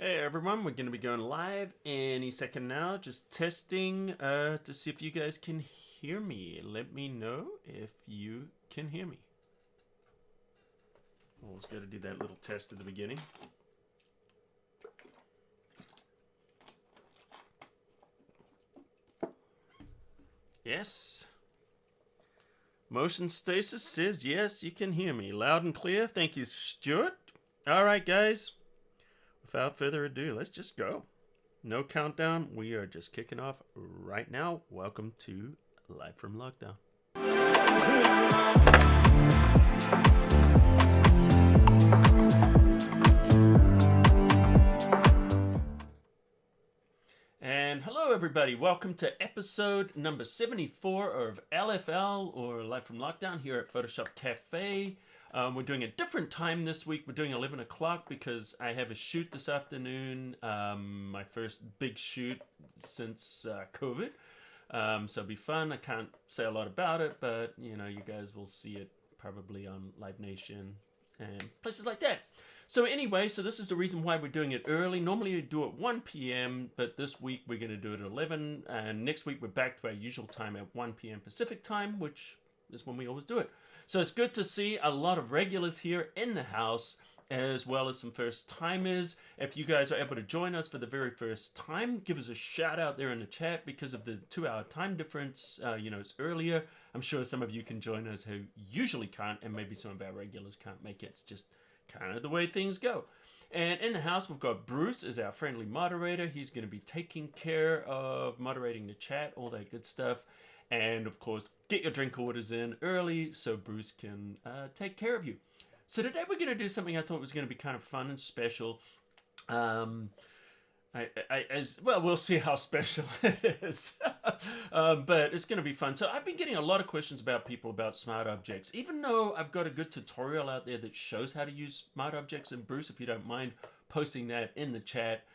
Hey everyone, we're going to be going live any second now. Just testing to see if you guys can hear me. Let me know if you can hear me. Always got to do that little test at the beginning. Yes. Motion Stasis says yes, you can hear me. Loud and clear. Thank you, Stuart. All right, guys. Without further ado, let's just go. No countdown. We are just kicking off right now. Welcome to Live from Lockdown. And hello, everybody. Welcome to episode number 74 of LFL, or Live from Lockdown, here at photoshopCAFE. We're doing a different time this week. We're doing 11 o'clock because I have a shoot this afternoon, my first big shoot since COVID. So it'll be fun. I can't say a lot about it, but you know, you guys will see it probably on Live Nation and places like that. So anyway, so this is the reason why we're doing it early. Normally we do it 1 p.m., but this week we're going to do it at 11. And next week we're back to our usual time at 1 p.m. Pacific time, which is when we always do it. So it's good to see a lot of regulars here in the house, as well as some first timers. If you guys are able to join us for the very first time, give us a shout out there in the chat. Because of the 2-hour time difference, it's earlier. I'm sure some of you can join us who usually can't, and maybe some of our regulars can't make it. It's just kind of the way things go. And in the house, we've got Bruce as our friendly moderator. He's going to be taking care of moderating the chat, all that good stuff. And of course, get your drink orders in early so Bruce can take care of you. So today we're going to do something I thought was going to be kind of fun and special. We'll see how special it is. But it's going to be fun. So I've been getting a lot of questions about people about smart objects. Even though I've got a good tutorial out there that shows how to use smart objects. And Bruce, if you don't mind posting that in the chat,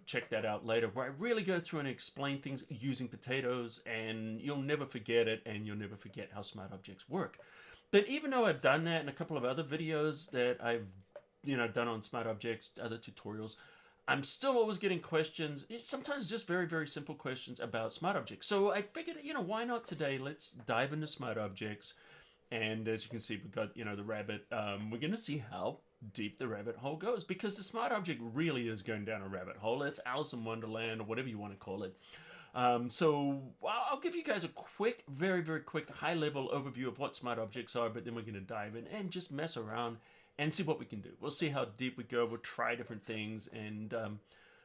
check that out later, where I really go through and explain things using potatoes, and you'll never forget it, and you'll never forget how smart objects work. But even though I've done that in a couple of other videos that I've done on smart objects, other tutorials, I'm still always getting questions, sometimes just very, very simple questions about smart objects. So I figured, why not today? Let's dive into smart objects. And as you can see, we've got, the rabbit. We're going to see how deep the rabbit hole goes, because the smart object really is going down a rabbit hole. It's Alice in Wonderland, or whatever you want to call it. So I'll give you guys a quick, very, very quick high-level overview of what smart objects are, but then we're going to dive in and just mess around and see what we can do. We'll see how deep we go. We'll try different things, and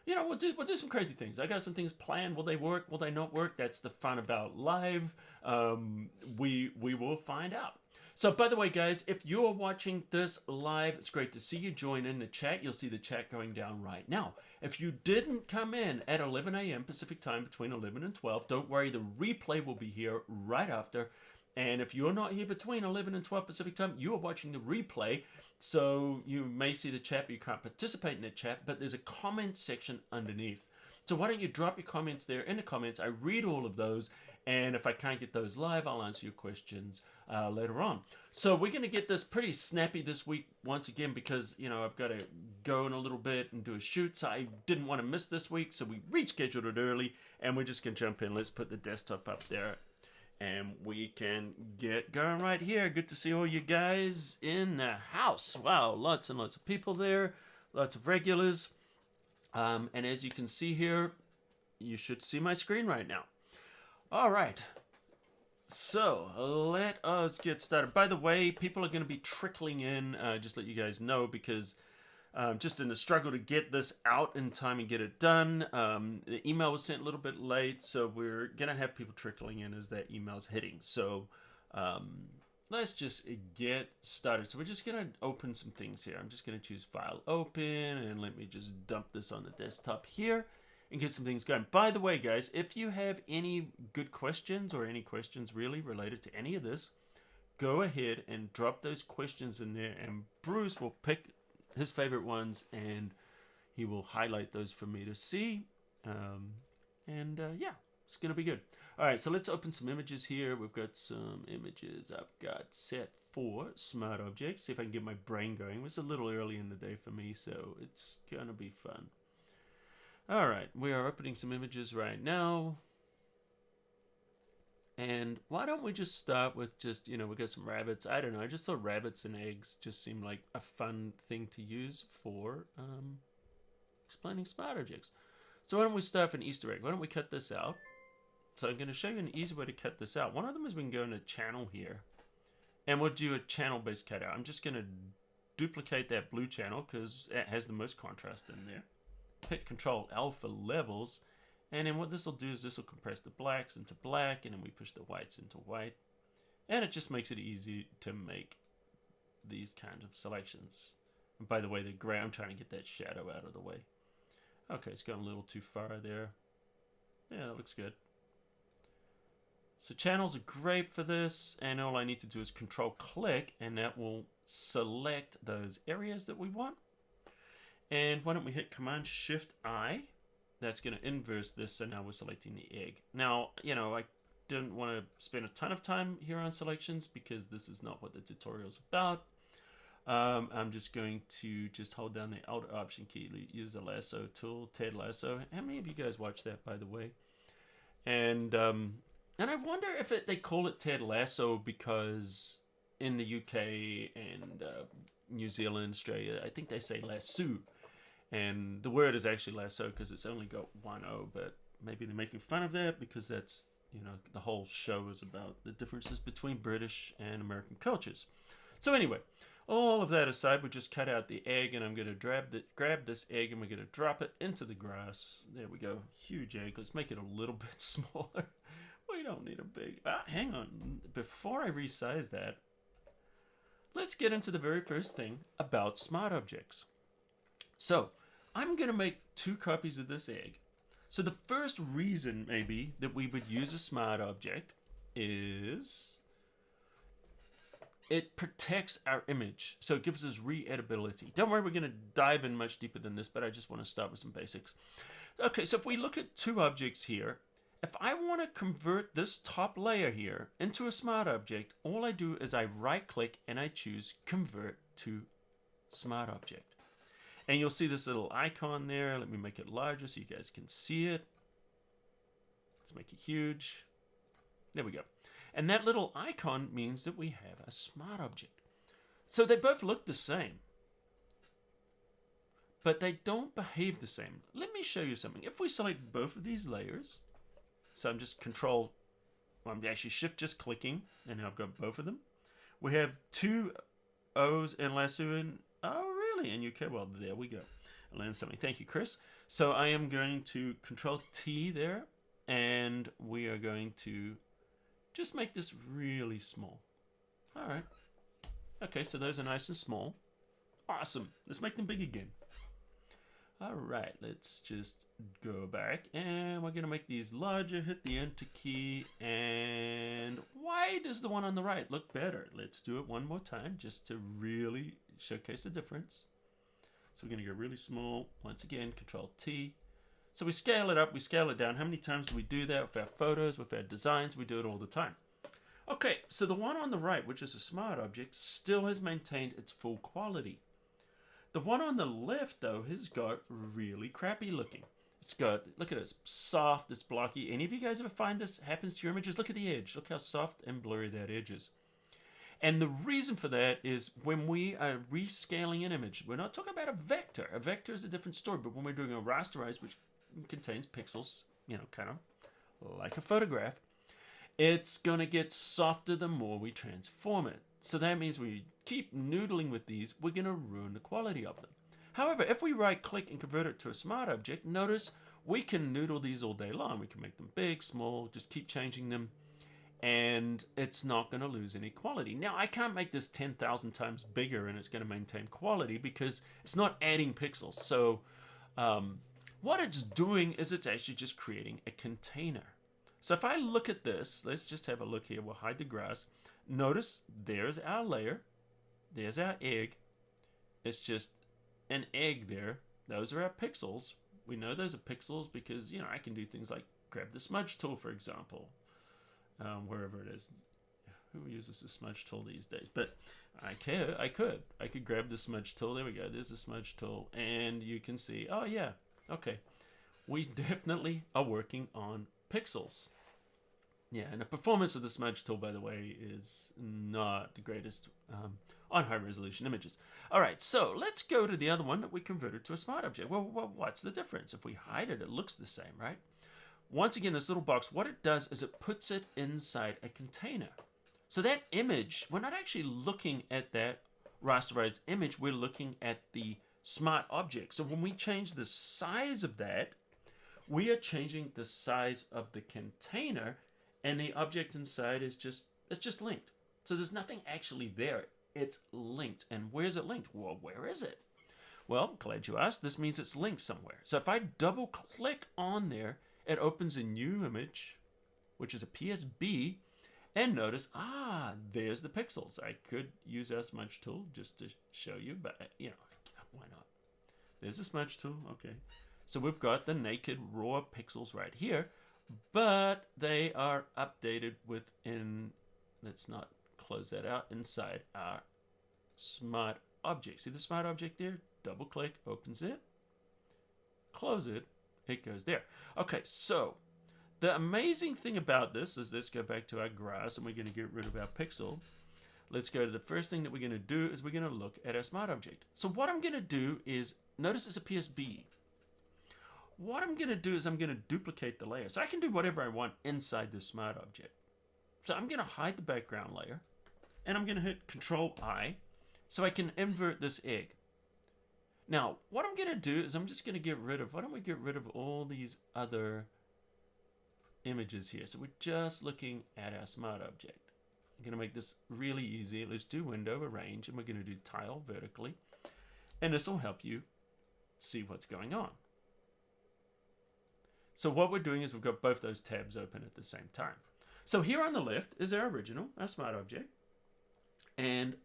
we'll do some crazy things. I got some things planned. Will they work? Will they not work? That's the fun about live. We will find out. So, by the way, guys, if you're watching this live, it's great to see you join in the chat. You'll see the chat going down right now. If you didn't come in at 11 a.m. Pacific time, between 11 and 12, don't worry, the replay will be here right after. And if you're not here between 11 and 12 Pacific time, you are watching the replay. So you may see the chat, but you can't participate in the chat. But there's a comment section underneath. So why don't you drop your comments there in the comments? I read all of those. And if I can't get those live, I'll answer your questions later on. So we're going to get this pretty snappy this week once again, because, I've got to go in a little bit and do a shoot. So I didn't want to miss this week. So we rescheduled it early, and we're just going to jump in. Let's put the desktop up there, and we can get going right here. Good to see all you guys in the house. Wow, lots and lots of people there, lots of regulars. And as you can see here, you should see my screen right now. All right, so let us get started. By the way, people are going to be trickling in, just let you guys know, because just in the struggle to get this out in time and get it done, the email was sent a little bit late, so we're going to have people trickling in as that email's hitting. So let's just get started. So we're just going to open some things here. I'm just going to choose File Open, and let me just dump this on the desktop here and get some things going. By the way, guys, if you have any good questions, or any questions really related to any of this, go ahead and drop those questions in there, and Bruce will pick his favorite ones, and he will highlight those for me to see. Yeah, it's going to be good. All right, so let's open some images here. We've got some images I've got set for Smart Objects. See if I can get my brain going. It was a little early in the day for me, so it's going to be fun. All right, we are opening some images right now. And why don't we just start with just, we got some rabbits. I don't know. I just thought rabbits and eggs just seemed like a fun thing to use for explaining Smart Objects. So why don't we start with an Easter egg? Why don't we cut this out? So I'm going to show you an easy way to cut this out. One of them is we can go into channel here. And we'll do a channel-based cutout. I'm just going to duplicate that blue channel because it has the most contrast in there. Hit Control L for levels. And then what this will do is this will compress the blacks into black. And then we push the whites into white. And it just makes it easy to make these kinds of selections. And by the way, the gray, I'm trying to get that shadow out of the way. Okay, it's gone a little too far there. Yeah, that looks good. So channels are great for this, and all I need to do is control click, and that will select those areas that we want. And why don't we hit Command Shift I? That's going to inverse this, so now we're selecting the egg. Now, I didn't want to spend a ton of time here on selections because this is not what the tutorial is about. I'm just going to hold down the Alt Option key, use the lasso tool, Ted Lasso. How many of you guys watch that, by the way? And I wonder if they call it Ted Lasso because in the UK and New Zealand, Australia, I think they say lasso. And the word is actually lasso because it's only got one O, but maybe they're making fun of that because that's, the whole show is about the differences between British and American cultures. So anyway, all of that aside, we just cut out the egg, and I'm going to grab this egg, and we're going to drop it into the grass. There we go. Huge egg. Let's make it a little bit smaller. We don't need a big... hang on. Before I resize that, let's get into the very first thing about Smart Objects. So, I'm going to make 2 copies of this egg. So the first reason, maybe, that we would use a Smart Object is... it protects our image, so it gives us re-editability. Don't worry, we're going to dive in much deeper than this, but I just want to start with some basics. Okay, so if we look at 2 objects here, if I want to convert this top layer here into a Smart Object, all I do is I right-click and I choose Convert to Smart Object. And you'll see this little icon there. Let me make it larger so you guys can see it. Let's make it huge. There we go. And that little icon means that we have a Smart Object. So they both look the same, but they don't behave the same. Let me show you something. If we select both of these layers, so I'm just I'm actually Shift just clicking, and now I've got both of them. We have 2 O's in lasso in, oh really, in UK, well there we go. I learned something, thank you Chris. So I am going to Control T there, and we are going to just make this really small. All right. Okay, so those are nice and small. Awesome. Let's make them big again. All right, let's just go back, and we're going to make these larger. Hit the Enter key, and why does the one on the right look better? Let's do it one more time just to really showcase the difference. So we're going to go really small. Once again, Control T. So we scale it up, we scale it down. How many times do we do that with our photos, with our designs? We do it all the time. Okay, so the one on the right, which is a Smart Object, still has maintained its full quality. The one on the left, though, has got really crappy looking. It's got, look at it, it's soft, it's blocky. Any of you guys ever find this happens to your images? Look at the edge. Look how soft and blurry that edge is. And the reason for that is when we are rescaling an image, we're not talking about a vector. A vector is a different story, but when we're doing a rasterize, which contains pixels, kind of like a photograph, it's going to get softer the more we transform it. So that means we keep noodling with these, we're going to ruin the quality of them. However, if we right-click and convert it to a Smart Object, notice we can noodle these all day long. We can make them big, small, just keep changing them, and it's not going to lose any quality. Now, I can't make this 10,000 times bigger and it's going to maintain quality because it's not adding pixels. So what it's doing is it's actually just creating a container. So if I look at this, let's just have a look here. We'll hide the grass. Notice there's our layer. There's our egg. It's just an egg there. Those are our pixels. We know those are pixels because, I can do things like grab the Smudge Tool, for example. wherever it is. Who uses the smudge tool these days? But I could grab the smudge tool. There we go. There's the smudge tool, and you can see. Oh yeah, okay. We definitely are working on pixels. Yeah, and the performance of the smudge tool, by the way, is not the greatest on high resolution images. All right, so let's go to the other one that we converted to a smart object. Well, what's the difference? If we hide it, it looks the same, right? Once again, this little box, what it does is it puts it inside a container. So that image, we're not actually looking at that rasterized image, we're looking at the smart object. So when we change the size of that, we are changing the size of the container, and the object inside is just linked. So there's nothing actually there. It's linked. And where's it linked? Well, where is it? Well, glad you asked. This means it's linked somewhere. So if I double click on there, it opens a new image, which is a PSB. And notice, there's the pixels. I could use our smudge tool just to show you, but why not? There's the smudge tool, okay. So we've got the naked raw pixels right here, but they are updated within, let's not close that out, inside our smart object. See the smart object there? Double click, opens it, close it, it goes there. Okay, so the amazing thing about this is, let's go back to our grass and we're going to get rid of our pixel. Let's go to the first thing that we're going to do is we're going to look at our smart object. So what I'm going to do is, notice it's a PSB. What I'm going to do is I'm going to duplicate the layer. So I can do whatever I want inside this smart object. So I'm going to hide the background layer and I'm going to hit Control I so I can invert this egg. Now, what I'm going to do is I'm just going to get rid of, why don't we get rid of all these other images here. So we're just looking at our smart object. I'm going to make this really easy. Let's do window, arrange, and we're going to do tile vertically. And this will help you see what's going on. So what we're doing is we've got both those tabs open at the same time. So here on the left is our original, our smart object. And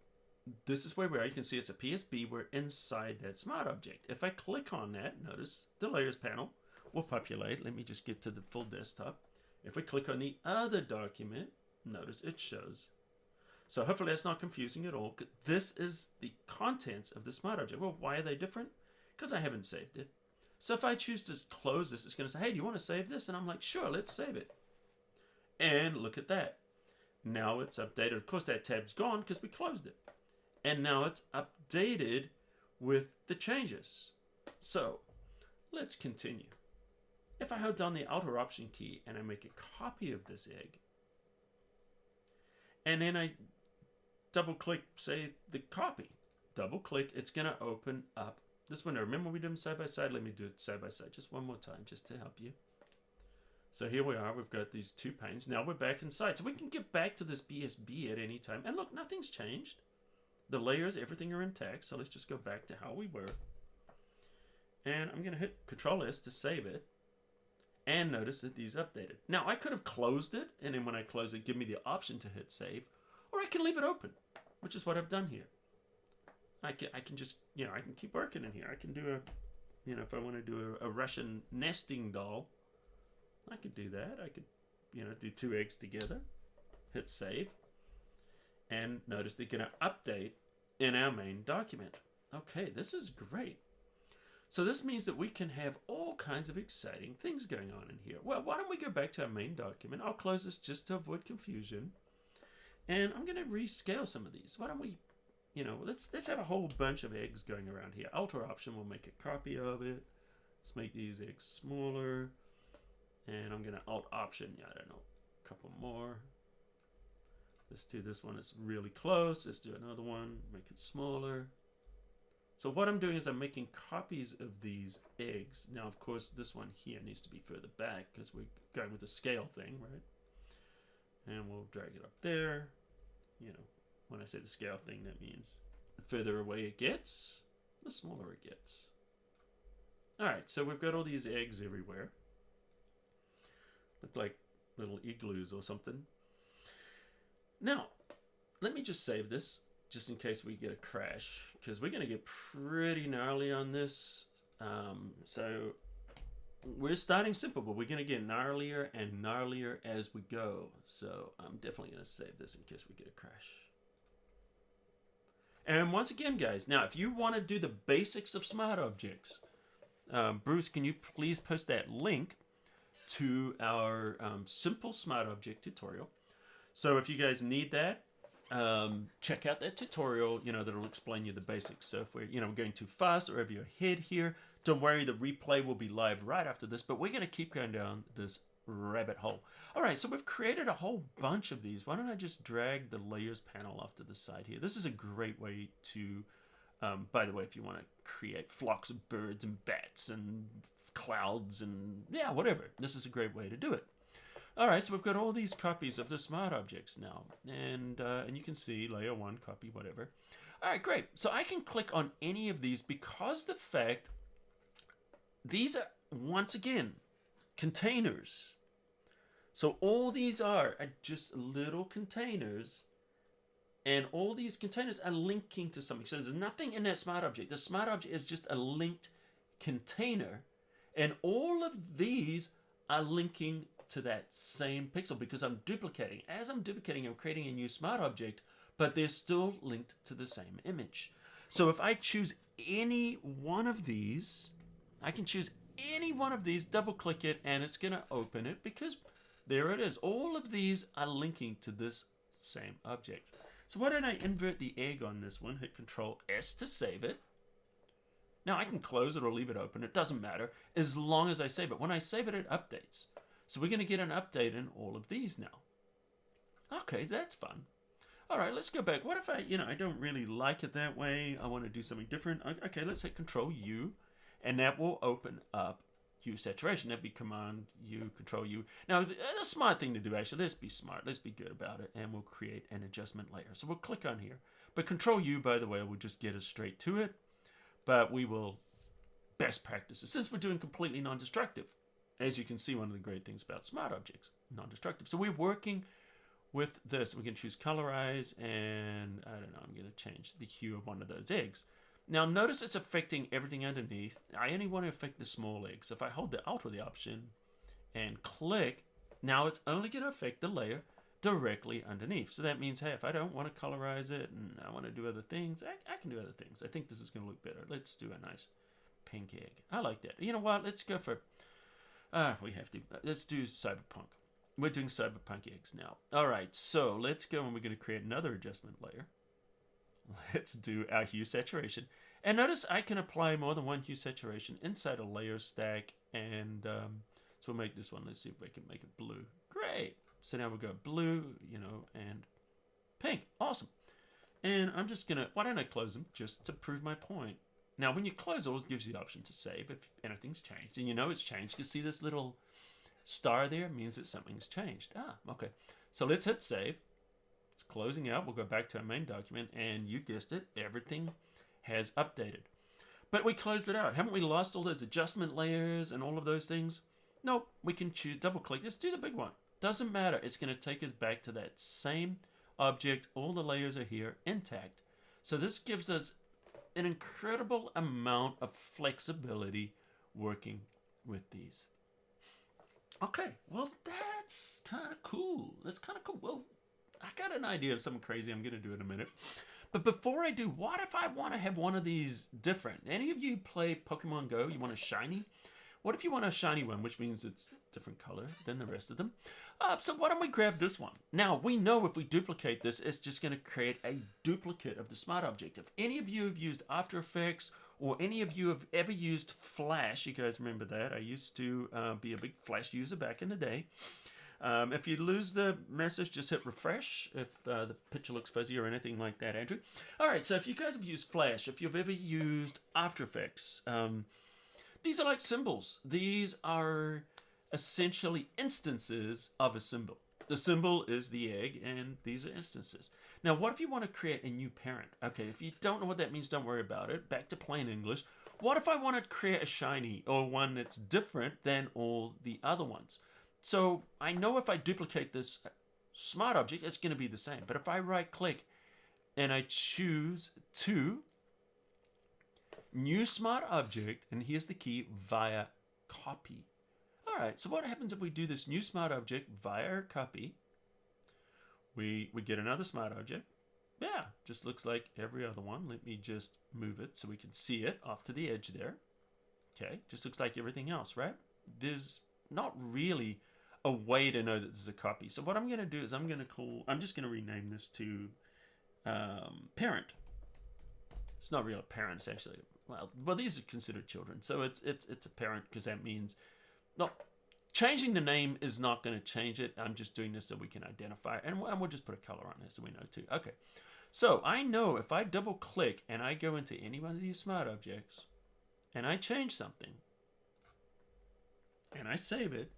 this is where we are. You can see it's a PSB. We're inside that smart object. If I click on that, notice the layers panel will populate. Let me just get to the full desktop. If we click on the other document, notice it shows. So hopefully that's not confusing at all. This is the contents of the smart object. Well, why are they different? Because I haven't saved it. So if I choose to close this, it's going to say, hey, do you want to save this? And I'm like, sure, let's save it. And look at that. Now it's updated. Of course, that tab's gone because we closed it. And now it's updated with the changes. So let's continue. If I hold down the Alt or Option key and I make a copy of this egg, and then I double click, say, the copy, double click, it's going to open up this window. Remember we did them side by side? Let me do it side by side just one more time just to help you. So here we are. We've got these two panes. Now we're back inside. So we can get back to this PSB at any time. And look, nothing's changed. The layers, everything are intact. So let's just go back to how we were. And I'm going to hit Control S to save it. And notice that these updated. Now I could have closed it, and then when I close it, give me the option to hit save, or I can leave it open, which is what I've done here. I can just, I can keep working in here. I can do a, if I want to do a Russian nesting doll, I could do that. I could, do two eggs together, hit save, and notice they're going to update in our main document. Okay, this is great. So this means that we can have all kinds of exciting things going on in here. Well, why don't we go back to our main document? I'll close this just to avoid confusion. And I'm going to rescale some of these. Why don't we, let's have a whole bunch of eggs going around here. Alt or Option will make a copy of it. Let's make these eggs smaller. And I'm going to Alt Option, I don't know, a couple more. Let's do this one. It's really close. Let's do another one. Make it smaller. So what I'm doing is I'm making copies of these eggs. Now, of course, this one here needs to be further back because we're going with the scale thing, right? And we'll drag it up there. When I say the scale thing, that means the further away it gets, the smaller it gets. All right, so we've got all these eggs everywhere. Look like little igloos or something. Now, let me just save this, just in case we get a crash, because we're going to get pretty gnarly on this. So we're starting simple, but we're going to get gnarlier and gnarlier as we go. So I'm definitely going to save this in case we get a crash. And once again, guys, now if you want to do the basics of smart objects, Bruce, can you please post that link to our simple smart object tutorial? So if you guys need that, check out that tutorial, that'll explain you the basics. So if we're, going too fast or over your head here, don't worry, the replay will be live right after this, but we're going to keep going down this rabbit hole. All right, so we've created a whole bunch of these. Why don't I just drag the layers panel off to the side here? This is a great way to, by the way, if you want to create flocks of birds and bats and clouds and yeah, whatever, this is a great way to do it. All right, so we've got all these copies of the smart objects now, and you can see layer 1, copy, whatever. All right, great. So I can click on any of these because the fact these are, once again, containers. So all these are just little containers, and all these containers are linking to something. So there's nothing in that smart object. The smart object is just a linked container, and all of these are linking to that same pixel because I'm duplicating. As I'm duplicating, I'm creating a new smart object, but they're still linked to the same image. So if I choose any one of these, I can choose any one of these, double click it, and it's going to open it because there it is. All of these are linking to this same object. So why don't I invert the egg on this one, hit Control S to save it. Now I can close it or leave it open, it doesn't matter, as long as I save it. When I save it, it updates. So we're going to get an update in all of these now. Okay, that's fun. All right, let's go back. What if I don't really like it that way. I want to do something different. Okay, let's hit Control U, and that will open up Hue Saturation. That'd be Command U, Control U. Now, the smart thing to do, actually, let's be smart. Let's be good about it, and we'll create an adjustment layer. So we'll click on here. But Control U, by the way, will just get us straight to it. But we will best practices. Since we're doing completely non-destructive, as you can see, one of the great things about smart objects, non-destructive. So we're working with this. We can choose Colorize, and I don't know, I'm going to change the hue of one of those eggs. Now notice it's affecting everything underneath. I only want to affect the small eggs. So if I hold the Alt or the Option and click, now it's only going to affect the layer directly underneath. So that means, hey, if I don't want to colorize it and I want to do other things, I can do other things. I think this is going to look better. Let's do a nice pink egg. I like that. You know what? Let's go for, we have to, let's do Cyberpunk. We're doing Cyberpunk eggs now. All right, so let's go and we're going to create another adjustment layer. Let's do our Hue Saturation. And notice I can apply more than one Hue Saturation inside a layer stack. And so we'll make this one. Let's see if we can make it blue. Great. So now we'll go blue, and pink. Awesome. And I'm just going to, why don't I close them just to prove my point. Now, when you close, it always gives you the option to save if anything's changed. And you know it's changed. You see this little star there means that something's changed. Okay. So let's hit save. It's closing out. We'll go back to our main document, and you guessed it, everything has updated. But we closed it out. Haven't we lost all those adjustment layers and all of those things? Nope. We can choose, double click. Let's do the big one. Doesn't matter. It's going to take us back to that same object. All the layers are here intact. So this gives us an incredible amount of flexibility working with these. Okay, well, that's kind of cool. That's kind of cool. Well, I got an idea of something crazy I'm going to do in a minute. But before I do, what if I want to have one of these different? Any of you play Pokemon Go? You want a shiny? What if you want a shiny one, which means it's different color than the rest of them? So why don't we grab this one? Now, we know if we duplicate this, it's just going to create a duplicate of the smart object. If any of you have used After Effects, or any of you have ever used Flash, you guys remember that? I used to be a big Flash user back in the day. If you lose the message, just hit refresh if the picture looks fuzzy or anything like that, Andrew. All right, so if you guys have used Flash, if you've ever used After Effects, these are like symbols. These are essentially instances of a symbol. The symbol is the egg, and these are instances. Now, what if you want to create a new parent? Okay, if you don't know what that means, don't worry about it. Back to plain English. What if I want to create a shiny, or one that's different than all the other ones? So I know if I duplicate this smart object, it's going to be the same. But if I right-click and I choose to New Smart Object, and here's the key, via copy. All right, so what happens if we do this new smart object via copy? We get another smart object. Yeah, just looks like every other one. Let me just move it so we can see it off to the edge there. Okay, just looks like everything else, right? There's not really a way to know that this is a copy. So what I'm going to do is I'm just going to rename this to parent. It's not real a parent, it's actually, well, these are considered children. So it's a parent because that means, no, changing the name is not going to change it. I'm just doing this so we can identify it. And we'll just put a color on there so we know too. Okay, so I know if I double click and I go into any one of these smart objects and I change something and I save it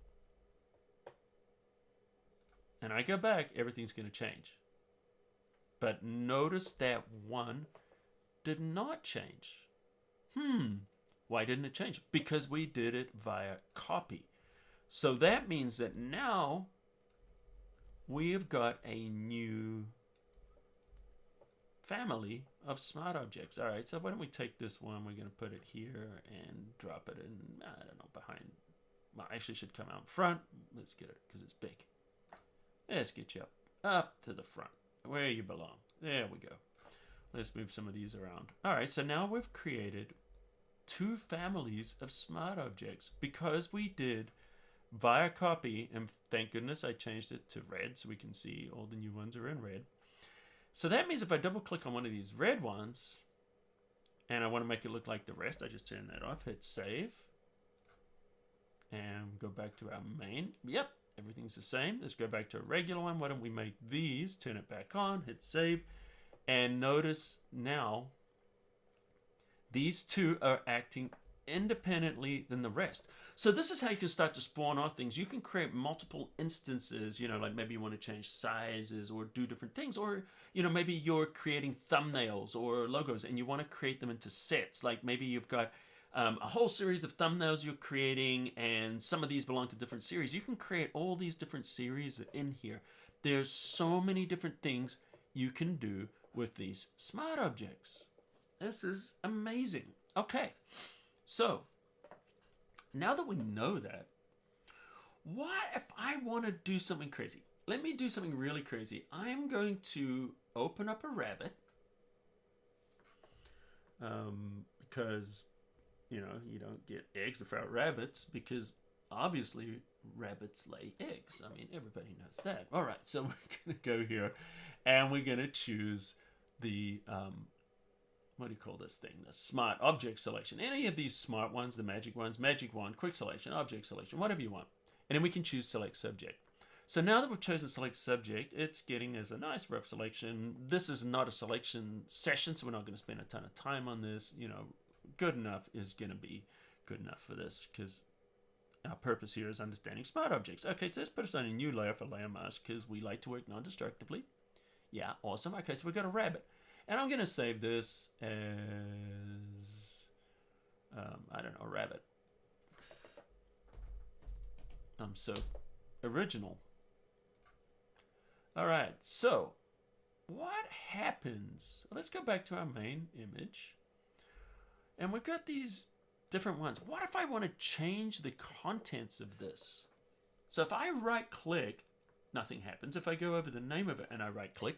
and I go back, everything's going to change. But notice that one did not change. Why didn't it change? Because we did it via copy. So that means that now we have got a new family of smart objects. All right, so why don't we take this one, we're going to put it here and drop it in, I don't know, behind. Well, actually should come out in front. Let's get it because it's big. Let's get you up to the front where you belong. There we go. Let's move some of these around. All right, so now we've created two families of smart objects because we did via copy, and thank goodness I changed it to red so we can see all the new ones are in red. So that means if I double click on one of these red ones and I want to make it look like the rest, I just turn that off, hit save, and go back to our main. Yep, everything's the same. Let's go back to a regular one. Why don't we make these, turn it back on, hit save, and notice now these two are acting independently than the rest. So this is how you can start to spawn off things. You can create multiple instances, you know, like maybe you want to change sizes or do different things, or, you know, maybe you're creating thumbnails or logos and you want to create them into sets. Like maybe you've got a whole series of thumbnails you're creating and some of these belong to different series. You can create all these different series in here. There's so many different things you can do with these smart objects. This is amazing. Okay, so now that we know that, what if I want to do something crazy? Let me do something really crazy. I'm going to open up a rabbit because, you know, you don't get eggs without rabbits because obviously rabbits lay eggs. I mean, everybody knows that. All right, so we're going to go here and we're going to choose the, what do you call this thing? The smart object selection. Any of these smart ones, the magic ones, magic wand, quick selection, object selection, whatever you want. And then we can choose select subject. So now that we've chosen select subject, it's getting us a nice rough selection. This is not a selection session, so we're not going to spend a ton of time on this. You know, good enough is going to be good enough for this because our purpose here is understanding smart objects. Okay, so let's put us on a new layer for layer mask because we like to work non-destructively. Yeah, awesome. Okay, so we've got a rabbit. And I'm going to save this as, I don't know, rabbit. I'm so original. All right, so what happens? Let's go back to our main image. And we've got these different ones. What if I want to change the contents of this? So if I right click, nothing happens. If I go over the name of it and I right click,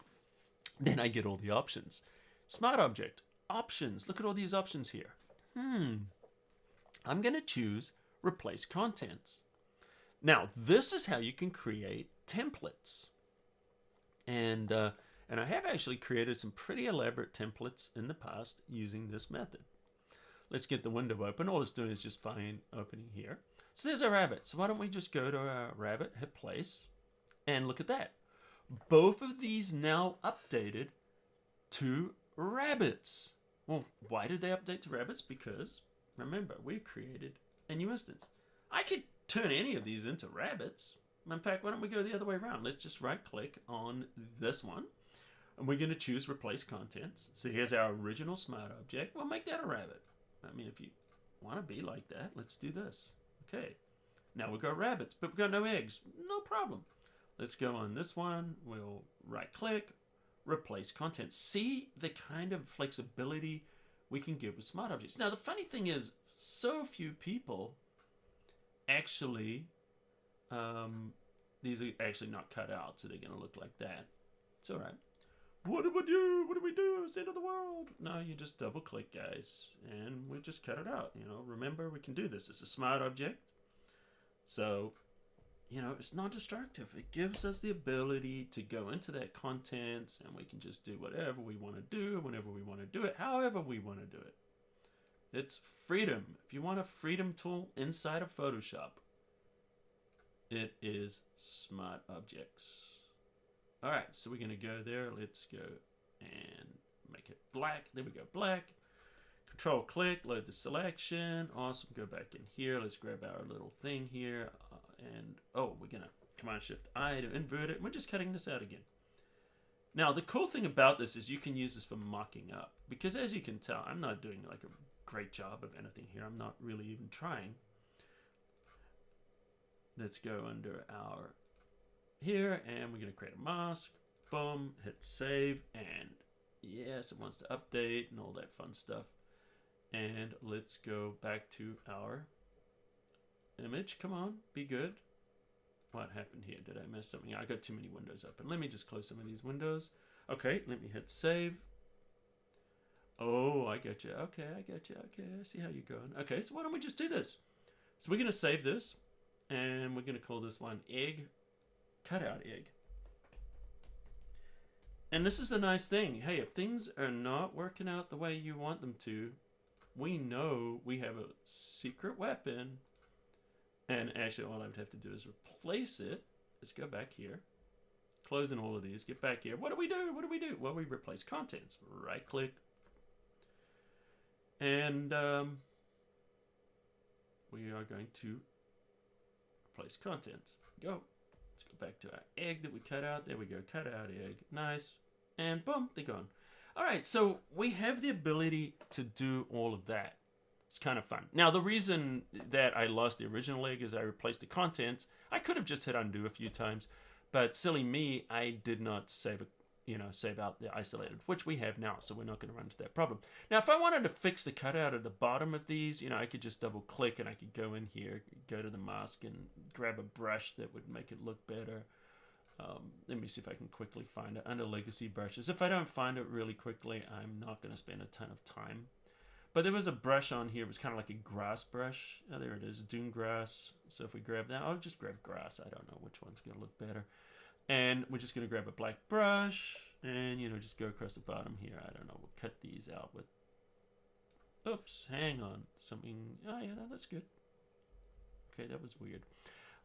then I get all the options. Smart object, options. Look at all these options here. I'm going to choose replace contents. Now, this is how you can create templates. And I have actually created some pretty elaborate templates in the past using this method. Let's get the window open. All it's doing is just fine opening here. So there's our rabbit. So why don't we just go to our rabbit, hit place, and look at that. Both of these now updated to rabbits. Well, why did they update to rabbits? Because, remember, we created a new instance. I could turn any of these into rabbits. In fact, why don't we go the other way around? Let's just right-click on this one, and we're going to choose Replace Contents. So here's our original smart object. We'll make that a rabbit. I mean, if you want to be like that, let's do this. Okay. Now we've got rabbits, but we've got no eggs. No problem. Let's go on this one. We'll right-click, Replace Contents. See the kind of flexibility we can give with smart objects. Now, the funny thing is, so few people actually, these are actually not cut out, so they're going to look like that. It's all right. What do we do? What do we do? It's the end of the world. No, you just double click, guys, and we just cut it out. You know, remember, we can do this. It's a smart object. So, you know, it's non-destructive. It gives us the ability to go into that content, and we can just do whatever we want to do, whenever we want to do it, however we want to do it. It's freedom. If you want a freedom tool inside of Photoshop, it is Smart Objects. All right, so we're going to go there. Let's go and make it black. There we go, black. Control click, load the selection. Awesome, go back in here. Let's grab our little thing here. And, oh, we're going to Command-Shift-I to invert it. We're just cutting this out again. Now, the cool thing about this is you can use this for mocking up. Because as you can tell, I'm not doing like a great job of anything here. I'm not really even trying. Let's go under our here, and we're going to create a mask. Boom, hit save, and yes, it wants to update and all that fun stuff. And let's go back to our image. Come on, be good. What happened here? Did I mess something? I got too many windows open. Let me just close some of these windows. Okay, let me hit save. Oh, I get you. Okay, I get you. Okay, I see how you're going. Okay, so why don't we just do this? So we're going to save this, and we're going to call this one egg, cutout egg. And this is the nice thing. Hey, if things are not working out the way you want them to, we know we have a secret weapon. And actually, all I would have to do is replace it. Let's go back here. Closing all of these. Get back here. What do we do? What do we do? Well, we replace contents. Right click. And we are going to replace contents. Go. Let's go back to our egg that we cut out. There we go. Cut out egg. Nice. And boom, they're gone. All right, so we have the ability to do all of that. It's kind of fun. Now, the reason that I lost the original egg is I replaced the contents. I could have just hit undo a few times, but silly me, I did not save out the isolated, which we have now, so we're not going to run into that problem. Now, if I wanted to fix the cutout at the bottom of these, I could just double click and I could go in here, go to the mask and grab a brush that would make it look better. Let me see if I can quickly find it under legacy brushes. If I don't find it really quickly, I'm not going to spend a ton of time. But there was a brush on here. It was kind of like a grass brush. Oh, there it is, dune grass. So if we grab that, I'll just grab grass. I don't know which one's going to look better. And we're just going to grab a black brush and, just go across the bottom here. I don't know. We'll cut these out with, oops, hang on. Something, oh yeah, no, that's good. Okay, that was weird.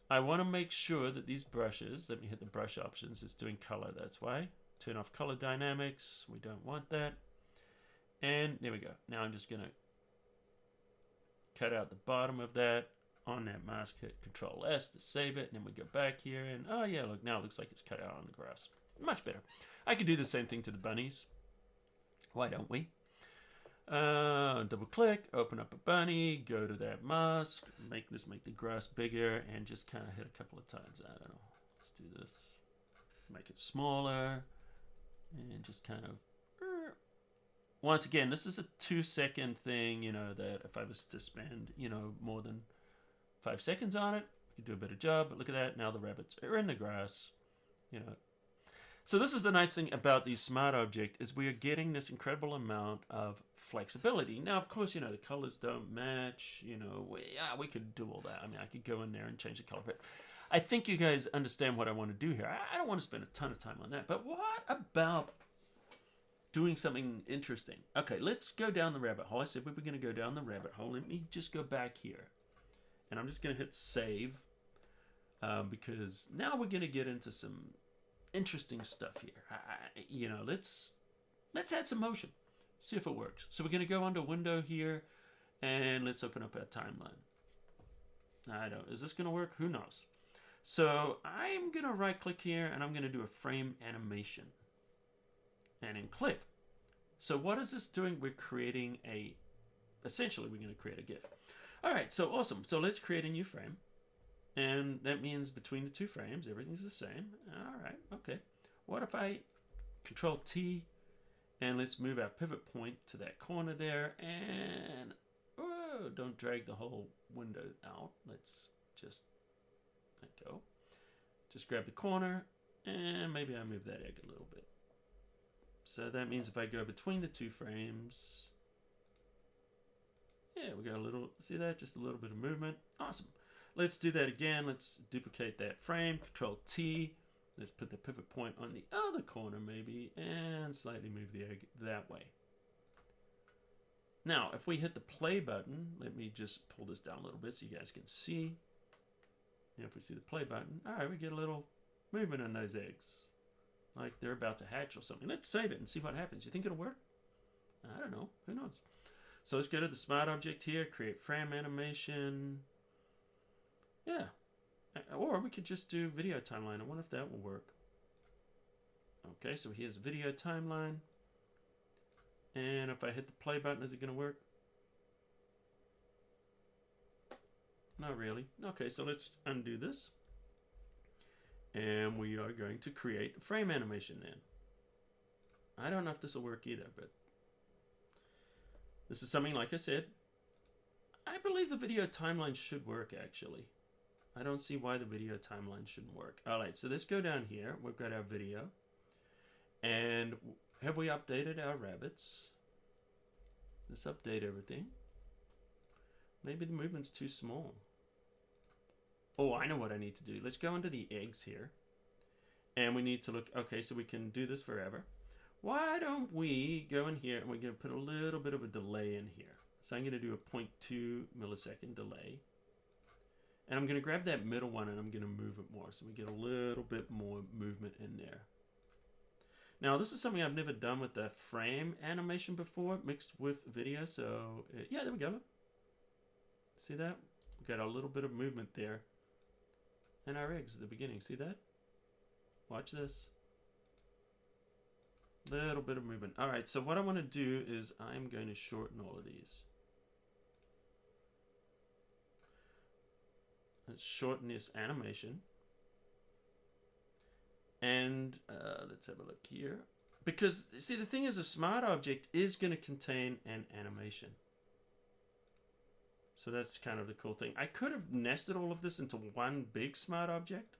I want to make sure that these brushes, let me hit the brush options, it's doing color, that's why. Turn off color dynamics, we don't want that. And there we go. Now I'm just going to cut out the bottom of that. On that mask, hit Control S to save it, and then we go back here, and oh yeah, look, now it looks like it's cut out on the grass. Much better. I could do the same thing to the bunnies. Why don't we? Double click, open up a bunny, go to that mask, make the grass bigger, and just kind of hit a couple of times. I don't know. Let's do this. Make it smaller, and just kind of. Once again, this is a 2-second thing. That if I was to spend more than 5 seconds on it, we could do a better job. But look at that. Now the rabbits are in the grass. So this is the nice thing about the smart object is we are getting this incredible amount of flexibility. Now, of course, the colors don't match. We could do all that. I mean, I could go in there and change the color. But I think you guys understand what I want to do here. I don't want to spend a ton of time on that. But what about doing something interesting? Okay, let's go down the rabbit hole. I said we were going to go down the rabbit hole. Let me just go back here. And I'm just going to hit save because now we're going to get into some interesting stuff here. Let's add some motion. See if it works. So we're going to go under window here and let's open up our timeline. Is this going to work? Who knows? So I'm going to right click here and I'm going to do a frame animation. And then click. So what is this doing? We're creating essentially we're going to create a GIF. All right, so awesome. So let's create a new frame. And that means between the two frames, everything's the same. All right, okay. What if I Control T and let's move our pivot point to that corner there and don't drag the whole window out. Let's just let go. Just grab the corner, and maybe I move that egg a little bit. So that means if I go between the two frames, yeah, we got a little, see that? Just a little bit of movement. Awesome. Let's do that again. Let's duplicate that frame, Control T. Let's put the pivot point on the other corner maybe, and slightly move the egg that way. Now, if we hit the play button, let me just pull this down a little bit so you guys can see. And if we see the play button, all right, we get a little movement on those eggs. Like they're about to hatch or something. Let's save it and see what happens. You think it'll work? I don't know. Who knows? So let's go to the Smart Object here, create frame animation. Yeah. Or we could just do video timeline. I wonder if that will work. Okay, so here's video timeline. And if I hit the play button, is it going to work? Not really. Okay, so let's undo this. And we are going to create a frame animation then. I don't know if this will work either, but this is something, like I said, I believe the video timeline should work actually. I don't see why the video timeline shouldn't work. All right, so let's go down here. We've got our video. And have we updated our rabbits? Let's update everything. Maybe the movement's too small. Oh, I know what I need to do. Let's go into the eggs here. And we need to look, okay, so we can do this forever. Why don't we go in here and we're going to put a little bit of a delay in here. So I'm going to do a 0.2 millisecond delay. And I'm going to grab that middle one and I'm going to move it more. So we get a little bit more movement in there. Now, this is something I've never done with the frame animation before, mixed with video. So, yeah, there we go. See that? We've got a little bit of movement there. And our eggs at the beginning. See that? Watch this. Little bit of movement. All right, so what I want to do is I'm going to shorten all of these. Let's shorten this animation. And let's have a look here. Because, see, the thing is, a smart object is going to contain an animation. So that's kind of the cool thing. I could have nested all of this into one big smart object.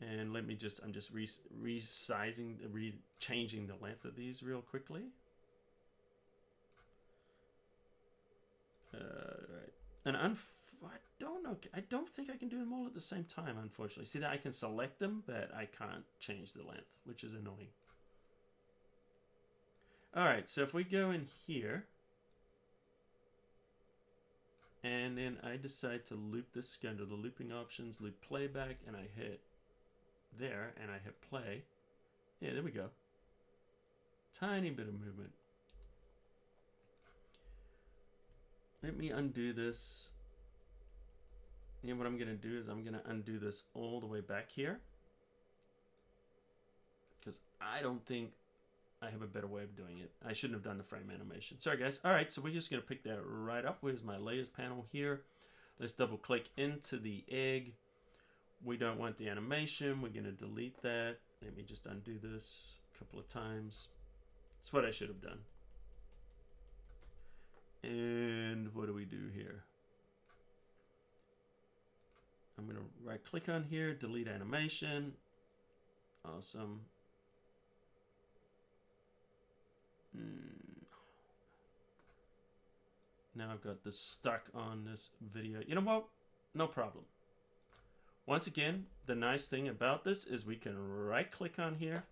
And let me just, I'm just resizing, changing the length of these real quickly. Right. And I don't know, I don't think I can do them all at the same time, unfortunately. See that I can select them, but I can't change the length, which is annoying. All right, so if we go in here, and then I decide to loop this, go into the looping options, loop playback, and I hit there, and I hit play. Yeah, there we go. Tiny bit of movement. Let me undo this. And what I'm going to do is I'm going to undo this all the way back here. Because I don't think I have a better way of doing it. I shouldn't have done the frame animation. Sorry, guys. All right, so we're just going to pick that right up. Where's my layers panel here? Let's double click into the egg. We don't want the animation. We're going to delete that. Let me just undo this a couple of times. That's what I should have done. And what do we do here? I'm going to right click on here, delete animation. Awesome. Now I've got this stuck on this video. You know what? No problem. Once again, the nice thing about this is we can right click on here.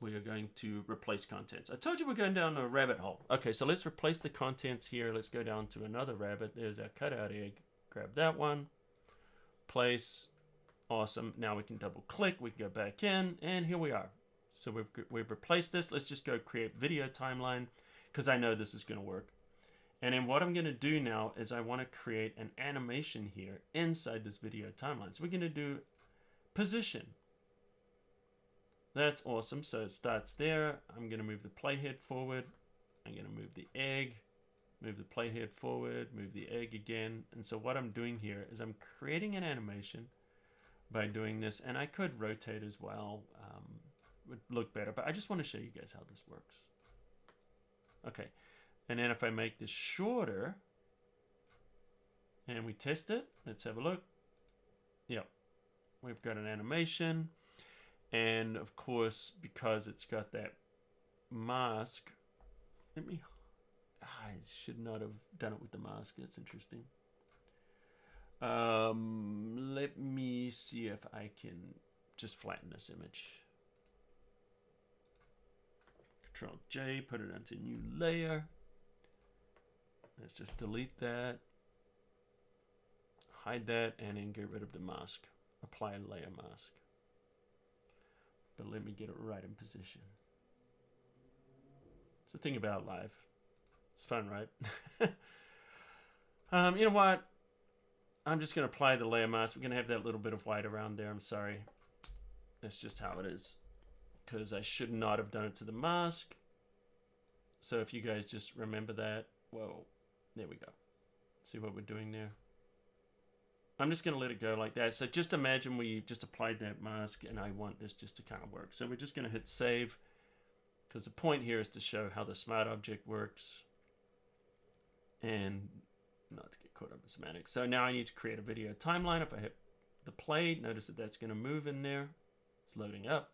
We are going to replace contents. I told you we're going down a rabbit hole. Okay, so let's replace the contents here. Let's go down to another rabbit. There's our cutout egg. Grab that one. Place. Awesome. Now we can double click. We can go back in, and here we are. So we've replaced this. Let's just go create video timeline because I know this is going to work. And then what I'm going to do now is I want to create an animation here inside this video timeline. So we're going to do position. That's awesome. So it starts there. I'm going to move the playhead forward. I'm going to move the egg, move the playhead forward, move the egg again. And so what I'm doing here is I'm creating an animation by doing this. And I could rotate as well. Would look better, but I just want to show you guys how this works. Okay. And then if I make this shorter, and we test it. Let's have a look. Yep, we've got an animation, and of course, because it's got that mask, I should not have done it with the mask. That's interesting. Let me see if I can just flatten this image. Control J, put it onto new layer. Let's just delete that, hide that, and then get rid of the mask. Apply a layer mask. But let me get it right in position. It's the thing about live. It's fun, right? You know what? I'm just going to apply the layer mask. We're going to have that little bit of white around there. I'm sorry. That's just how it is. Because I should not have done it to the mask. So if you guys just remember that. Whoa. There we go. See what we're doing there? I'm just going to let it go like that. So just imagine we just applied that mask and I want this just to kind of work. So we're just going to hit save. Because the point here is to show how the smart object works. And not to get caught up in semantics. So now I need to create a video timeline. If I hit the play, notice that that's going to move in there. It's loading up.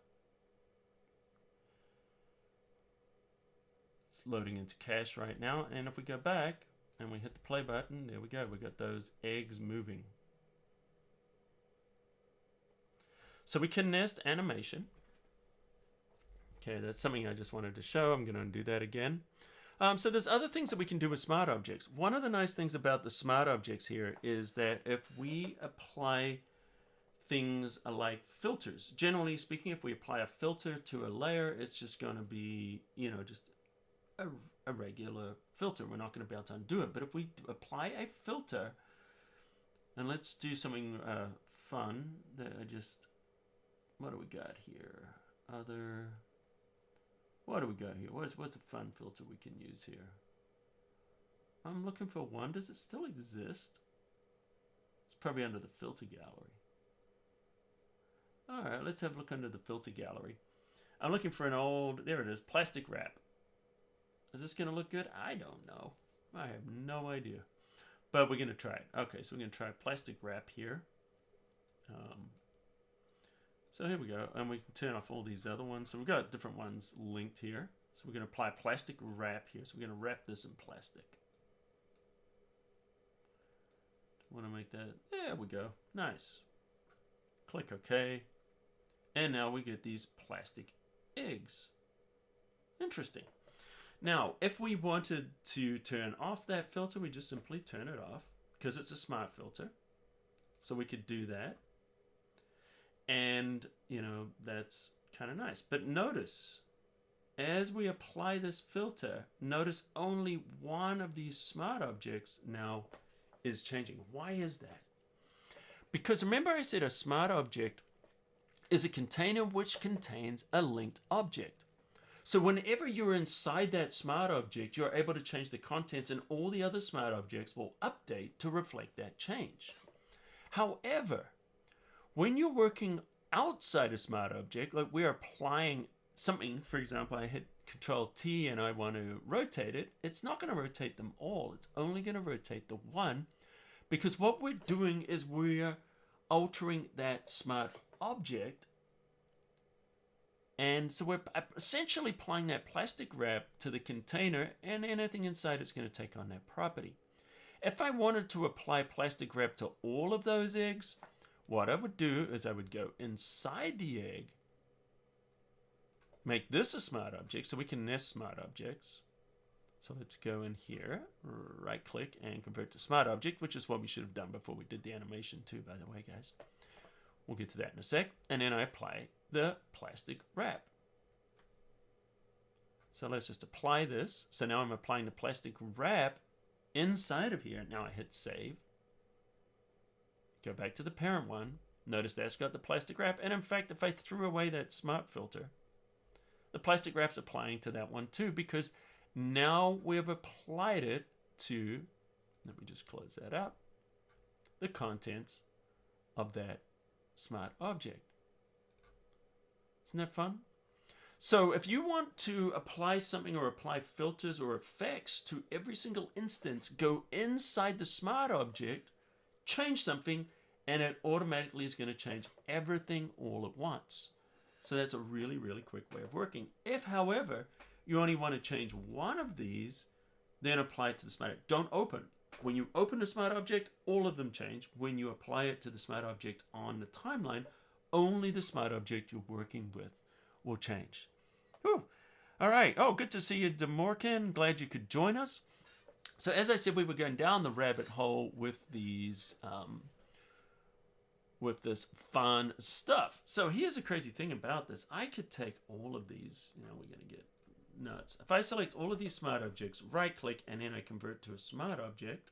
It's loading into cache right now. And if we go back and we hit the play button, there we go. We got those eggs moving. So we can nest animation. Okay, that's something I just wanted to show. I'm going to undo that again. So there's other things that we can do with smart objects. One of the nice things about the smart objects here is that if we apply things like filters, generally speaking, if we apply a filter to a layer, it's just going to be, you know, just a regular filter. We're not going to be able to undo it. But if we apply a filter, and let's do something fun that what do we got here? What do we got here? What's a fun filter we can use here? I'm looking for one. Does it still exist? It's probably under the filter gallery. All right, let's have a look under the filter gallery. I'm looking for an old, there it is, plastic wrap. Is this going to look good? I don't know. I have no idea. But we're going to try it. Okay, so we're going to try plastic wrap here. So here we go, and we can turn off all these other ones. So we've got different ones linked here. So we're going to apply plastic wrap here. So we're going to wrap this in plastic. Want to make that, there we go, nice. Click OK. And now we get these plastic eggs. Interesting. Now, if we wanted to turn off that filter, we just simply turn it off because it's a smart filter. So we could do that. And, you know, that's kind of nice. But notice, as we apply this filter, notice only one of these smart objects now is changing. Why is that? Because remember I said a smart object is a container which contains a linked object. So whenever you're inside that smart object, you're able to change the contents and all the other smart objects will update to reflect that change. However, when you're working outside a smart object, like we're applying something, for example, I hit Control T and I want to rotate it, it's not going to rotate them all. It's only going to rotate the one, because what we're doing is we're altering that smart object. And so we're essentially applying that plastic wrap to the container, and anything inside it's going to take on that property. If I wanted to apply plastic wrap to all of those eggs, what I would do is I would go inside the egg, make this a smart object, so we can nest smart objects. So let's go in here, right click and convert to smart object, which is what we should have done before we did the animation too, by the way, guys. We'll get to that in a sec. And then I apply the plastic wrap. So let's just apply this. So now I'm applying the plastic wrap inside of here. Now I hit save. Go back to the parent one. Notice that's got the plastic wrap. And in fact, if I threw away that smart filter, the plastic wrap's applying to that one too, because now we've applied it to, let me just close that up, the contents of that smart object. Isn't that fun? So if you want to apply something or apply filters or effects to every single instance, go inside the smart object, change something, and it automatically is going to change everything all at once. So that's a really, really quick way of working. If, however, you only want to change one of these, then apply it to the smart object. Don't open. When you open the smart object, all of them change. When you apply it to the smart object on the timeline, only the smart object you're working with will change. Whew. All right. Oh, good to see you, DeMorcan. Glad you could join us. So as I said, we were going down the rabbit hole with these, with this fun stuff. So here's the crazy thing about this. I could take all of these, you know, we're going to get nuts. If I select all of these smart objects, right click, and then I convert to a smart object.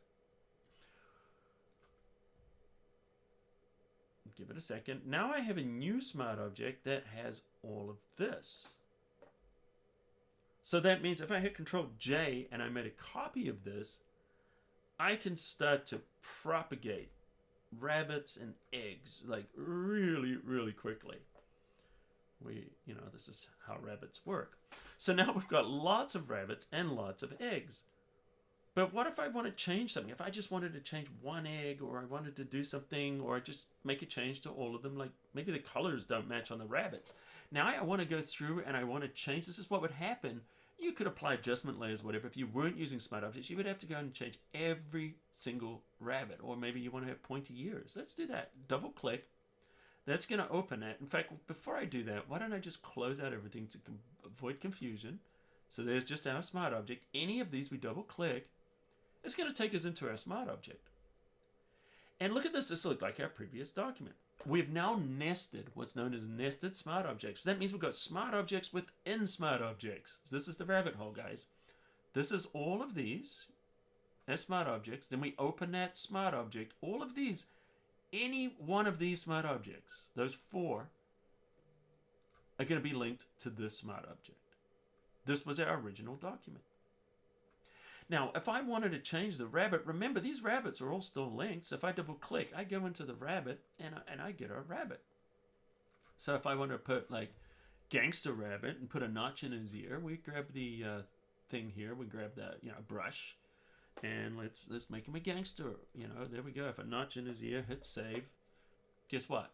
Give it a second. Now I have a new smart object that has all of this. So that means if I hit Control J and I made a copy of this, I can start to propagate rabbits and eggs like really, really quickly. You know, this is how rabbits work. So now we've got lots of rabbits and lots of eggs. But what if I want to change something? If I just wanted to change one egg, or I wanted to do something, or I just make a change to all of them, like maybe the colors don't match on the rabbits. Now I want to go through and I want to change. This is what would happen. You could apply adjustment layers, whatever. If you weren't using smart objects, you would have to go and change every single rabbit. Or maybe you want to have pointy ears. Let's do that. Double click. That's going to open it. In fact, before I do that, why don't I just close out everything to avoid confusion. So there's just our smart object. Any of these we double click, it's going to take us into our smart object. And look at this. This looks like our previous document. We've now nested what's known as nested smart objects. That means we've got smart objects within smart objects. So this is the rabbit hole, guys. This is all of these as smart objects. Then we open that smart object. All of these, any one of these smart objects, those four, are going to be linked to this smart object. This was our original document. Now, if I wanted to change the rabbit, remember these rabbits are all still linked. So if I double click, I go into the rabbit and I get a rabbit. So if I want to put like Gangster Rabbit and put a notch in his ear, we grab the thing here. We grab the brush, and let's make him a gangster. There we go. If a notch in his ear, hit save. Guess what?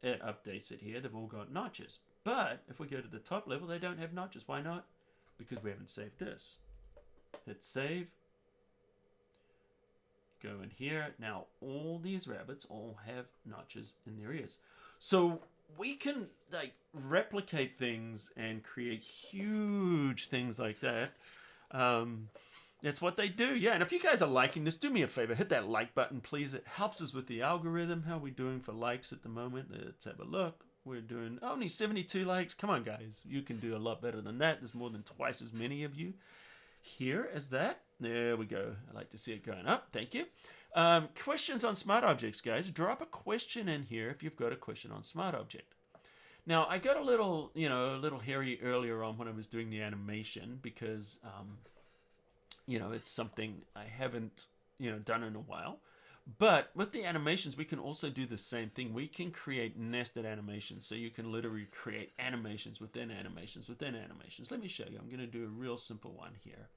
It updates it here. They've all got notches. But if we go to the top level, they don't have notches. Why not? Because we haven't saved this. Hit save. Go in here. Now all these rabbits all have notches in their ears. So we can like replicate things and create huge things like that. That's what they do. Yeah, and if you guys are liking this, do me a favor. Hit that like button, please. It helps us with the algorithm. How are we doing for likes at the moment? Let's have a look. We're doing only 72 likes. Come on, guys. You can do a lot better than that. There's more than twice as many of you here as that. There we go. I like to see it going up. Thank you. Questions on smart objects, guys. Drop a question in here if you've got a question on smart object. Now, I got a little hairy earlier on when I was doing the animation because, it's something I haven't, done in a while. But with the animations, we can also do the same thing. We can create nested animations. So you can literally create animations within animations within animations. Let me show you. I'm going to do a real simple one here.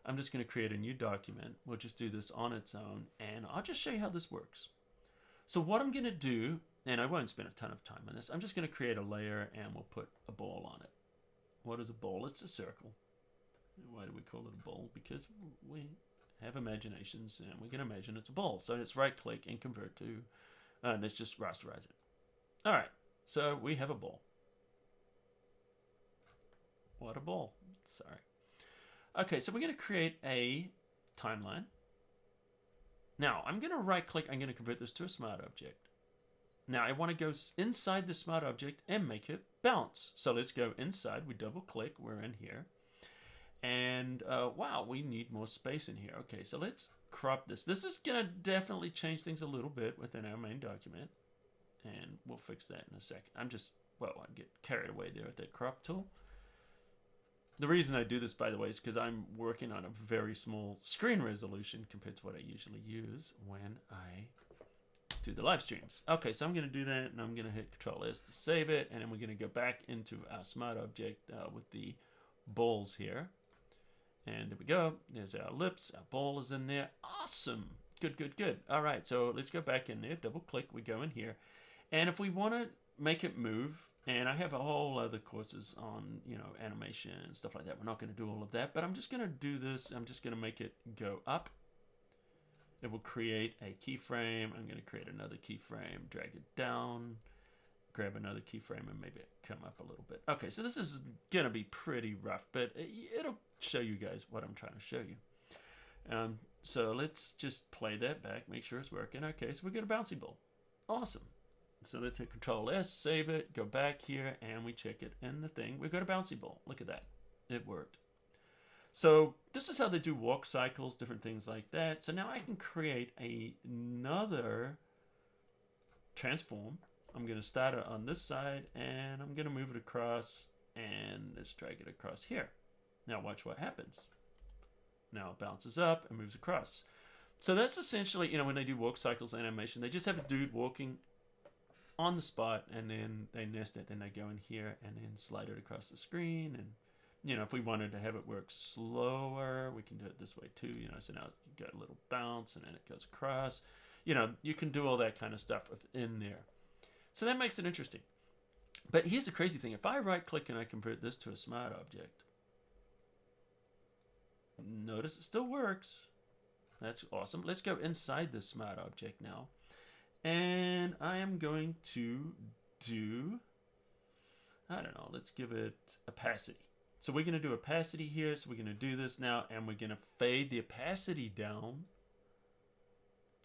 I'm just going to create a new document. We'll just do this on its own. And I'll just show you how this works. So what I'm going to do, and I won't spend a ton of time on this, I'm just going to create a layer and we'll put a ball on it. What is a ball? It's a circle. Why do we call it a ball? Because we have imaginations and we can imagine it's a ball. So let's right click and convert to, let's just rasterize it. All right, so we have a ball. What a ball. Sorry. Okay, so we're going to create a timeline. Now I'm going to right click, I'm going to convert this to a smart object. Now I want to go inside the smart object and make it bounce. So let's go inside, we double click, we're in here. And wow, we need more space in here. Okay, so let's crop this. This is going to definitely change things a little bit within our main document. And we'll fix that in a second. I get carried away there with that crop tool. The reason I do this, by the way, is because I'm working on a very small screen resolution compared to what I usually use when I do the live streams. Okay, so I'm going to do that, and I'm going to hit Control-S to save it, and then we're going to go back into our smart object with the balls here. And there we go. There's our lips. Our ball is in there. Awesome. good, good, good. All right, so let's go back in there, double click, we go in here. And if we want to make it move, and I have a whole other courses on, you know, animation and stuff like that. We're not going to do all of that, but I'm just going to do this. I'm just going to make it go up. It will create a keyframe. I'm going to create another keyframe, drag it down, grab another keyframe, and maybe come up a little bit. Okay, so this is going to be pretty rough, but it'll show you guys what I'm trying to show you. So let's just play that back, make sure it's working. Okay, so we got a bouncy ball. Awesome. So let's hit Control S, save it, go back here, and we check it in the thing. We've got a bouncy ball. Look at that. It worked. So this is how they do walk cycles, different things like that. So now I can create another transform. I'm going to start it on this side, and I'm going to move it across, and let's drag it across here. Now watch what happens. Now it bounces up and moves across. So that's essentially, you know, when they do walk cycles animation, they just have a dude walking on the spot, and then they nest it, then they go in here and then slide it across the screen. And you know, if we wanted to have it work slower, we can do it this way too, you know. So now you got a little bounce and then it goes across. You know, you can do all that kind of stuff in there. So that makes it interesting. But here's the crazy thing. If I right click and I convert this to a smart object, notice it still works. That's awesome. Let's go inside the smart object now. And I am going to do, I don't know, let's give it opacity. So we're going to do opacity here. So we're going to do this now, and we're going to fade the opacity down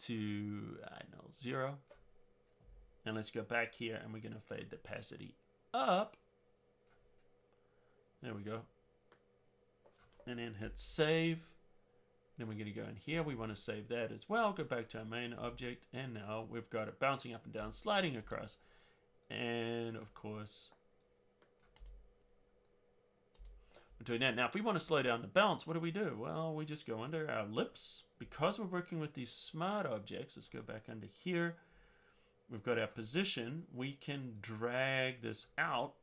to, I don't know, 0. And let's go back here, and we're going to fade the opacity up. There we go. And then hit save. Then we're going to go in here. We want to save that as well. Go back to our main object. And now we've got it bouncing up and down, sliding across. And of course, we're doing that. Now, if we want to slow down the bounce, what do? Well, we just go under our ellipse. Because we're working with these smart objects, let's go back under here. We've got our position. We can drag this out,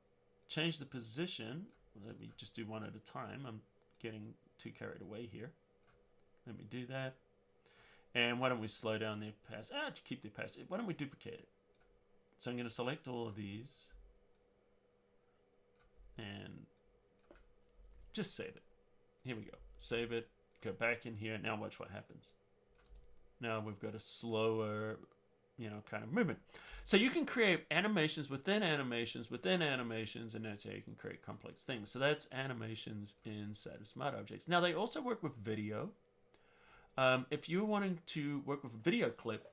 change the position. Let me just do one at a time. I'm getting too carried away here. Let me do that. And why don't we slow down the opacity? To keep the opacity. Why don't we duplicate it? So I'm going to select all of these and just save it. Here we go. Save it. Go back in here. Now watch what happens. Now we've got a slower, you know, kind of movement. So you can create animations within animations within animations, and that's how you can create complex things. So that's animations inside of smart objects. Now they also work with video. If you're wanting to work with a video clip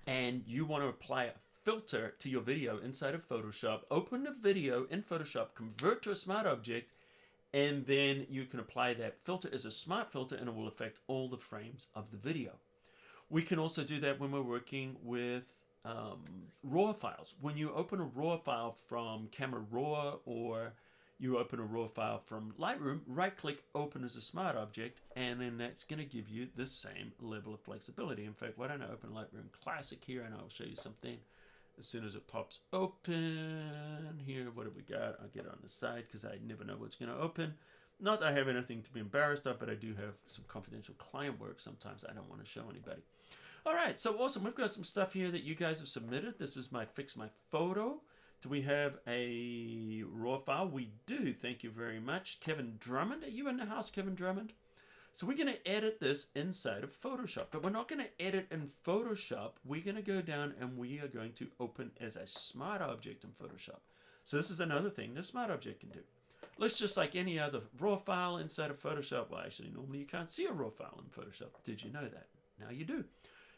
and you want to apply a filter to your video inside of Photoshop, open the video in Photoshop, convert to a smart object, and then you can apply that filter as a smart filter, and it will affect all the frames of the video. We can also do that when we're working with RAW files. When you open a RAW file from Camera Raw, or you open a RAW file from Lightroom, right-click, open as a smart object, and then that's going to give you the same level of flexibility. In fact, why don't I open Lightroom Classic here, and I'll show you something as soon as it pops open. Here, what have we got? I'll get it on the side because I never know what's going to open. Not that I have anything to be embarrassed of, but I do have some confidential client work. Sometimes I don't want to show anybody. All right, so awesome. We've got some stuff here that you guys have submitted. This is my Fix My Photo. Do we have a RAW file? We do. Thank you very much. Kevin Drummond. Are you in the house, Kevin Drummond? So we're going to edit this inside of Photoshop, but we're not going to edit in Photoshop. We're going to go down and we are going to open as a smart object in Photoshop. So this is another thing the smart object can do. Looks just like any other RAW file inside of Photoshop. Well, actually, normally you can't see a RAW file in Photoshop. Did you know that? Now you do.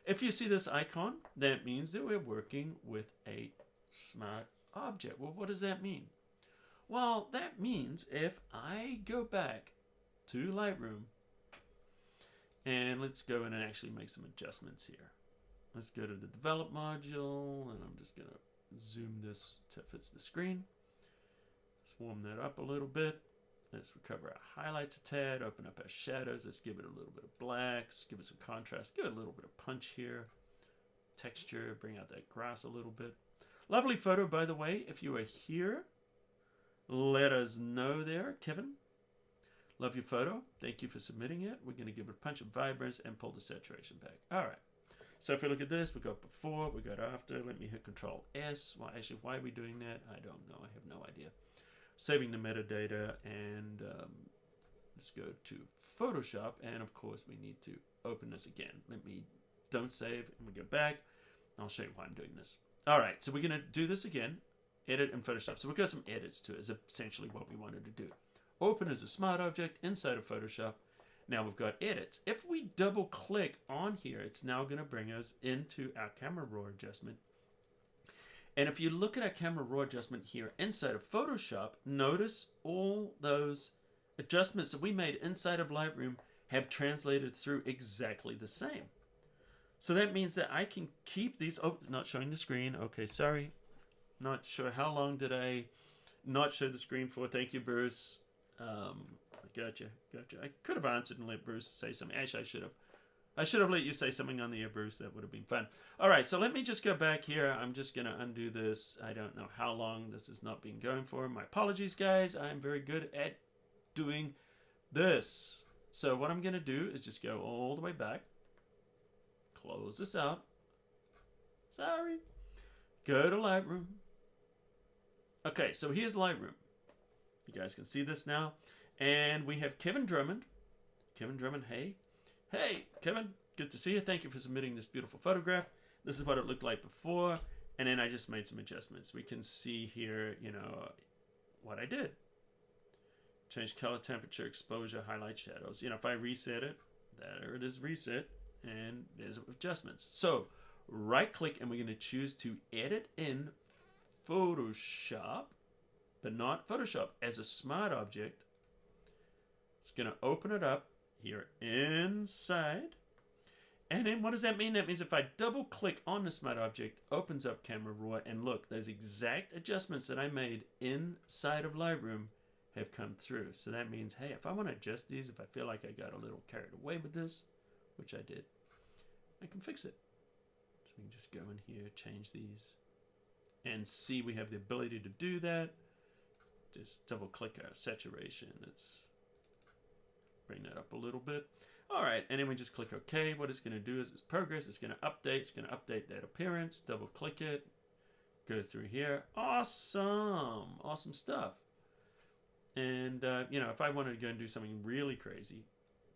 If you see this icon, that means that we're working with a smart object. Well, what does that mean? Well, that means if I go back to Lightroom, and let's go in and actually make some adjustments here. Let's go to the develop module, and I'm just going to zoom this to fit the screen. Swarm that up a little bit. Let's recover our highlights a tad, open up our shadows. Let's give it a little bit of blacks, give it some contrast, give it a little bit of punch here. Texture, bring out that grass a little bit. Lovely photo, by the way. If you are here, let us know there, Kevin. Love your photo. Thank you for submitting it. We're going to give it a punch of vibrance and pull the saturation back. All right. So if we look at this, we got before, we got after. Let me hit Control S. Well, actually, why are we doing that? I don't know. I have no idea. Saving the metadata, and let's go to Photoshop. And of course, we need to open this again. Don't save, and we go back. I'll show you why I'm doing this. All right, so we're going to do this again. Edit in Photoshop. So we've got some edits to it, is essentially what we wanted to do. Open as a smart object inside of Photoshop. Now we've got edits. If we double click on here, it's now going to bring us into our camera raw adjustment. And if you look at our camera raw adjustment here inside of Photoshop, notice all those adjustments that we made inside of Lightroom have translated through exactly the same. So that means that I can keep these. Oh, not showing the screen. Okay, sorry. Not sure how long did I not show the screen for. Thank you, Bruce. Gotcha. I could have answered and let Bruce say something. Actually, I should have let you say something on the air, Bruce. That would have been fun. All right, so let me just go back here. I'm just going to undo this. I don't know how long this has not been going for. My apologies, guys. I'm very good at doing this. So what I'm going to do is just go all the way back. Close this out. Sorry. Go to Lightroom. Okay, so here's Lightroom. You guys can see this now. And we have Kevin Drummond. Kevin Drummond, hey. Hey, Kevin, good to see you. Thank you for submitting this beautiful photograph. This is what it looked like before. And then I just made some adjustments. We can see here, what I did. Change color, temperature, exposure, highlight, shadows. If I reset it, there it is reset. And there's adjustments. So, right-click, and we're going to choose to edit in Photoshop, but not Photoshop, as a smart object. It's going to open it up here inside. And then what does that mean? That means if I double click on the smart object, opens up Camera Raw, and look, those exact adjustments that I made inside of Lightroom have come through. So that means, hey, if I want to adjust these, if I feel like I got a little carried away with this, which I did, I can fix it. So we can just go in here, change these, and see we have the ability to do that. Just double click our saturation. Let's bring that up a little bit. All right, and then we just click OK. What it's going to do is it's progress. It's going to update. It's going to update that appearance. Double click it. Go through here. Awesome. Awesome stuff. And, if I wanted to go and do something really crazy,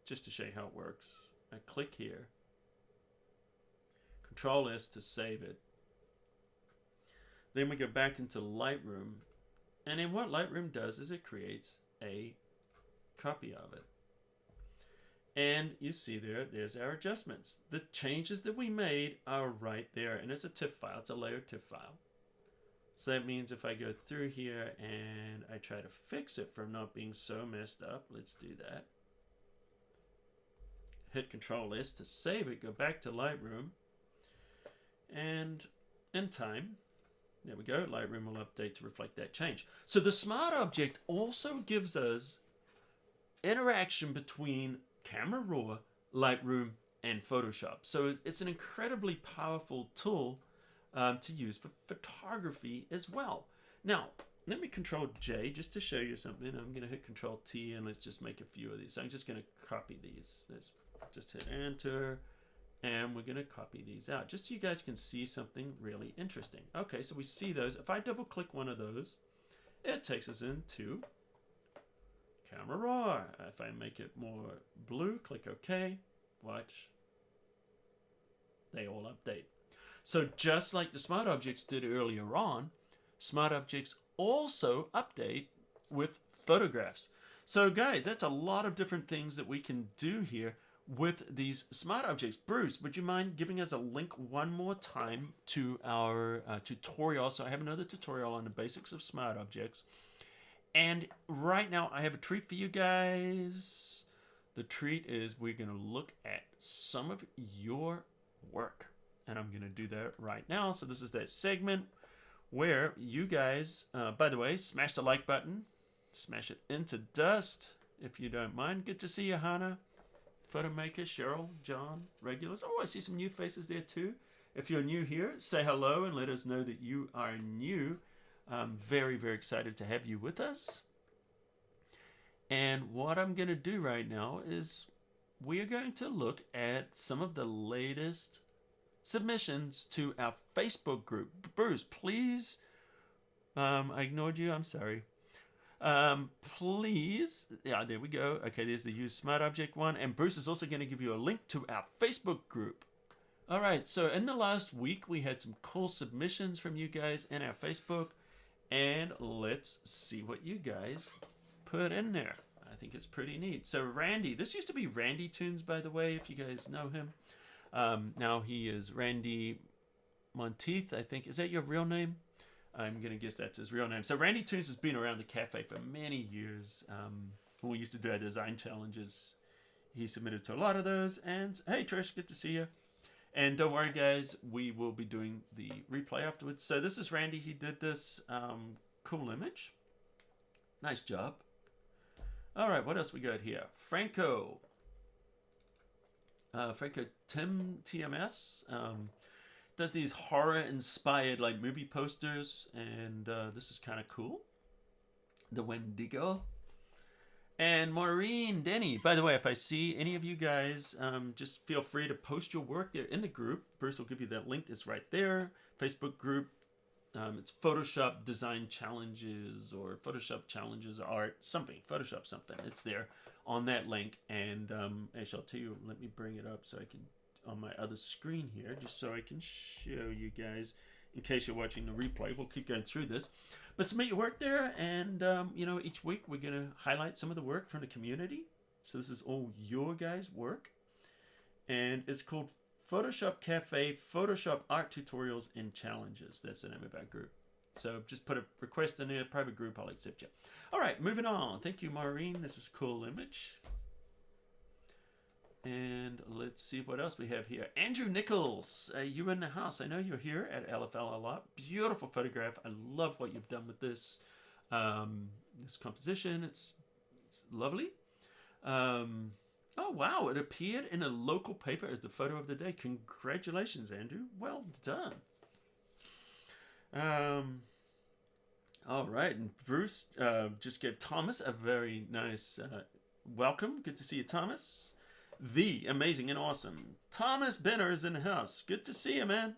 just to show you how it works, I click here. Control S to save it. Then we go back into Lightroom. And then what Lightroom does is it creates a copy of it. And you see there's our adjustments. The changes that we made are right there. And it's a TIFF file. It's a layer TIFF file. So that means if I go through here and I try to fix it from not being so messed up, let's do that. Hit Control S to save it. Go back to Lightroom. And in time, there we go. Lightroom will update to reflect that change. So the smart object also gives us interaction between Camera Raw, Lightroom, and Photoshop. So it's an incredibly powerful tool to use for photography as well. Now, let me Control J just to show you something. I'm going to hit Control T and let's just make a few of these. So I'm just going to copy these. Let's just hit Enter. And we're going to copy these out just so you guys can see something really interesting. Okay, so we see those. If I double click one of those, it takes us into Camera Raw. If I make it more blue, click OK. Watch. They all update. So just like the smart objects did earlier on, smart objects also update with photographs. So guys, that's a lot of different things that we can do here with these smart objects. Bruce, would you mind giving us a link one more time to our tutorial? So I have another tutorial on the basics of smart objects. And right now I have a treat for you guys. The treat is we're going to look at some of your work. And I'm going to do that right now. So this is that segment where you guys, by the way, smash the like button. Smash it into dust if you don't mind. Good to see you, Hannah. Photo Maker, Cheryl, John, regulars. Oh, I see some new faces there too. If you're new here, say hello and let us know that you are new. I'm very, very excited to have you with us. And what I'm going to do right now is we are going to look at some of the latest submissions to our Facebook group. Bruce, please. I ignored you. I'm sorry. Please. Yeah, there we go. Okay, there's the use smart object one. And Bruce is also going to give you a link to our Facebook group. All right, so in the last week, we had some cool submissions from you guys in our Facebook. And let's see what you guys put in there. I think it's pretty neat. So Randy, this used to be Randy Tunes, by the way, if you guys know him. Now he is Randy Monteith, I think. Is that your real name? I'm going to guess that's his real name. So Randy Tunes has been around the cafe for many years. When we used to do our design challenges, he submitted to a lot of those. And hey, Trish, good to see you. And don't worry, guys, we will be doing the replay afterwards. So this is Randy. He did this cool image. Nice job. All right, what else we got here? Franco Tim TMS does these horror-inspired like movie posters, and this is kind of cool. The Wendigo. And Maureen Denny. By the way, if I see any of you guys, just feel free to post your work there in the group. Bruce will give you that link. It's right there. Facebook group. It's Photoshop Design Challenges or Photoshop Challenges Art. Something. Photoshop something. It's there on that link. And actually, I'll tell you, let me bring it up so I can, on my other screen here, just so I can show you guys in case you're watching the replay. We'll keep going through this. But submit your work there, and each week we're going to highlight some of the work from the community. So this is all your guys' work. And it's called photoshopCAFE, Photoshop Art Tutorials and Challenges. That's the name of our group. So just put a request in there, private group, I'll accept you. All right, moving on. Thank you, Maureen. This is a cool image. And let's see what else we have here. Andrew Nichols, you in the house. I know you're here at LFL a lot. Beautiful photograph. I love what you've done with this this composition. It's lovely. Oh, wow. It appeared in a local paper as the photo of the day. Congratulations, Andrew. Well done. All right. And Bruce just gave Thomas a very nice welcome. Good to see you, Thomas. The amazing and awesome Thomas Benner is in the house. Good to see you, man.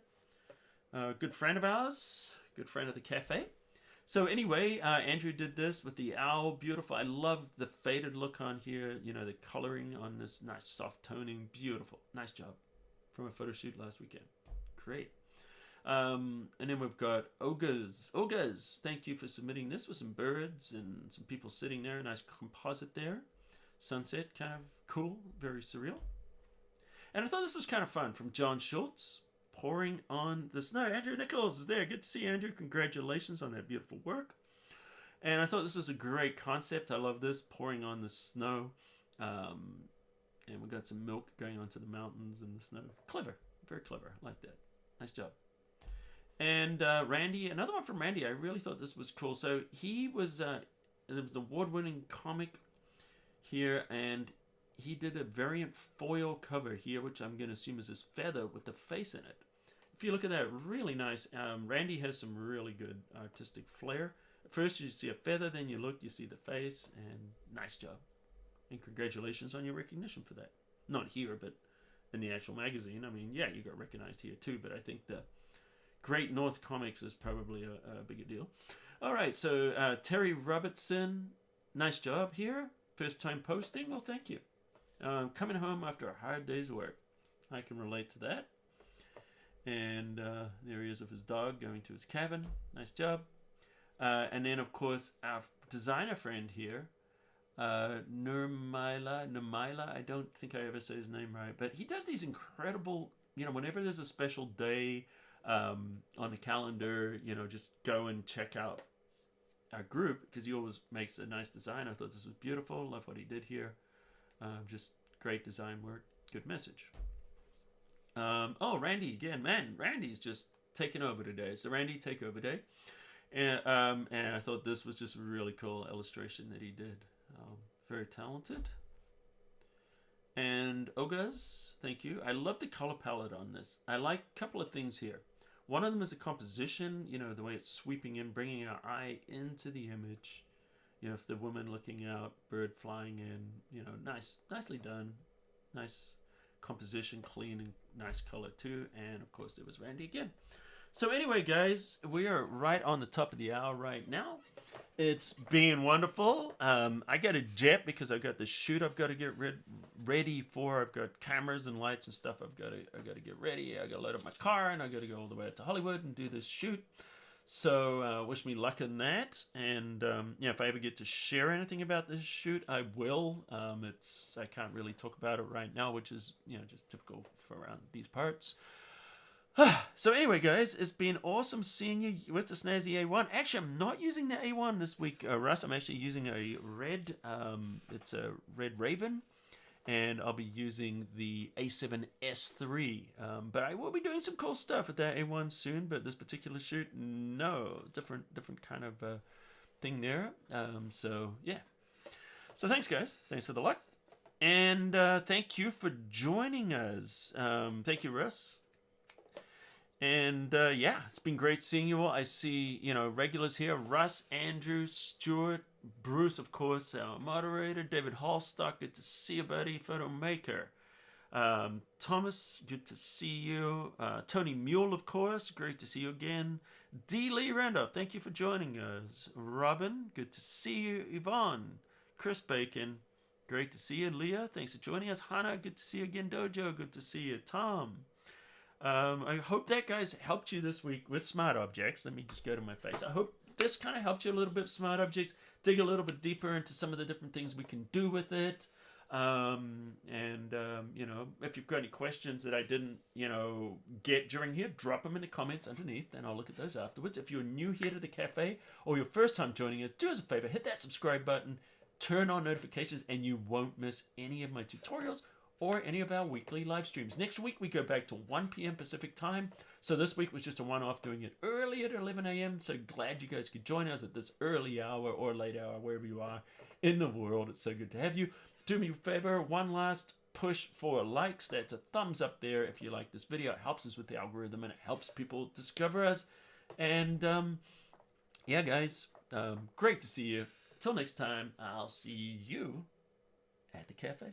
Good friend of ours. Good friend of the cafe. So anyway, Andrew did this with the owl. Beautiful. I love the faded look on here. You know, the coloring on this nice soft toning. Beautiful. Nice job from a photo shoot last weekend. Great. And then we've got Ogres. Ogres, thank you for submitting this with some birds and some people sitting there. Nice composite there. Sunset, kind of cool, very surreal. And I thought this was kind of fun from John Schultz, pouring on the snow. Andrew Nichols is there. Good to see you, Andrew. Congratulations on that beautiful work. And I thought this was a great concept. I love this, pouring on the snow. And we got some milk going onto the mountains and the snow. Clever, very clever. I like that. Nice job. And Randy, another one from Randy. I really thought this was cool. So he was, there was the award-winning comic here, and he did a variant foil cover here, which I'm going to assume is his feather with the face in it. If you look at that, really nice. Randy has some really good artistic flair. At first you see a feather, then you look, you see the face, and nice job. And congratulations on your recognition for that. Not here, but in the actual magazine. I mean, yeah, you got recognized here too, but I think the Great North Comics is probably a bigger deal. All right, so Terry Robertson, nice job here. First time posting? Well, thank you. Coming home after a hard day's work. I can relate to that. And there he is with his dog going to his cabin. Nice job. And then, of course, our designer friend here, Nurmila. I don't think I ever say his name right. But he does these incredible, whenever there's a special day on the calendar, just go and check out our group, because he always makes a nice design. I thought this was beautiful. Love what he did here. Just great design work. Good message. Randy again. Man, Randy's just taking over today. It's the Randy Takeover Day. And I thought this was just a really cool illustration that he did. Very talented. And Ogaz, thank you. I love the color palette on this. I like a couple of things here. One of them is the composition, the way it's sweeping in, bringing our eye into the image. You know, if the woman looking out, bird flying in, you know, nicely done, nice composition, clean and nice color too. And of course there was Randy again. So anyway, guys, we are right on the top of the hour right now. It's been wonderful. I got a jet because I've got the shoot I've got to get ready for. I've got cameras and lights and stuff I've got to get ready. I got to load up my car and I got to go all the way up to Hollywood and do this shoot. So wish me luck in that. And yeah, if I ever get to share anything about this shoot, I will. I can't really talk about it right now, which is, you know, just typical for around these parts. So anyway, guys, it's been awesome seeing you with the snazzy A1. Actually, I'm not using the A1 this week, Russ. I'm actually using a red. It's a Red Raven, and I'll be using the A7S3. But I will be doing some cool stuff with that A1 soon. But this particular shoot, no, different kind of thing there. So yeah. So thanks, guys. Thanks for the luck, and thank you for joining us. Thank you, Russ. And yeah, it's been great seeing you all. I see, you know, regulars here: Russ, Andrew, Stuart, Bruce, of course, our moderator, David Hallstock. Good to see you, buddy. Photo Maker, Thomas. Good to see you. Tony Mule, of course. Great to see you again. D. Lee Randolph, thank you for joining us. Robin, good to see you. Yvonne, Chris Bacon, great to see you. Leah, thanks for joining us. Hannah, good to see you again. Dojo, good to see you. Tom. I hope that, guys, helped you this week with smart objects. Let me just go to my face. I hope this kind of helped you a little bit with smart objects. Dig a little bit deeper into some of the different things we can do with it. You know, if you've got any questions that I didn't, you know, get during here, drop them in the comments underneath, and I'll look at those afterwards. If you're new here to the cafe or your first time joining us, do us a favor, hit that subscribe button, turn on notifications, and you won't miss any of my tutorials or any of our weekly live streams. Next week, we go back to 1 p.m. Pacific time. So this week was just a one-off, doing it early at 11 a.m. So glad you guys could join us at this early hour or late hour, wherever you are in the world. It's so good to have you. Do me a favor, one last push for likes. That's a thumbs up there if you like this video. It helps us with the algorithm and it helps people discover us. And yeah, guys, great to see you. Till next time, I'll see you at the cafe.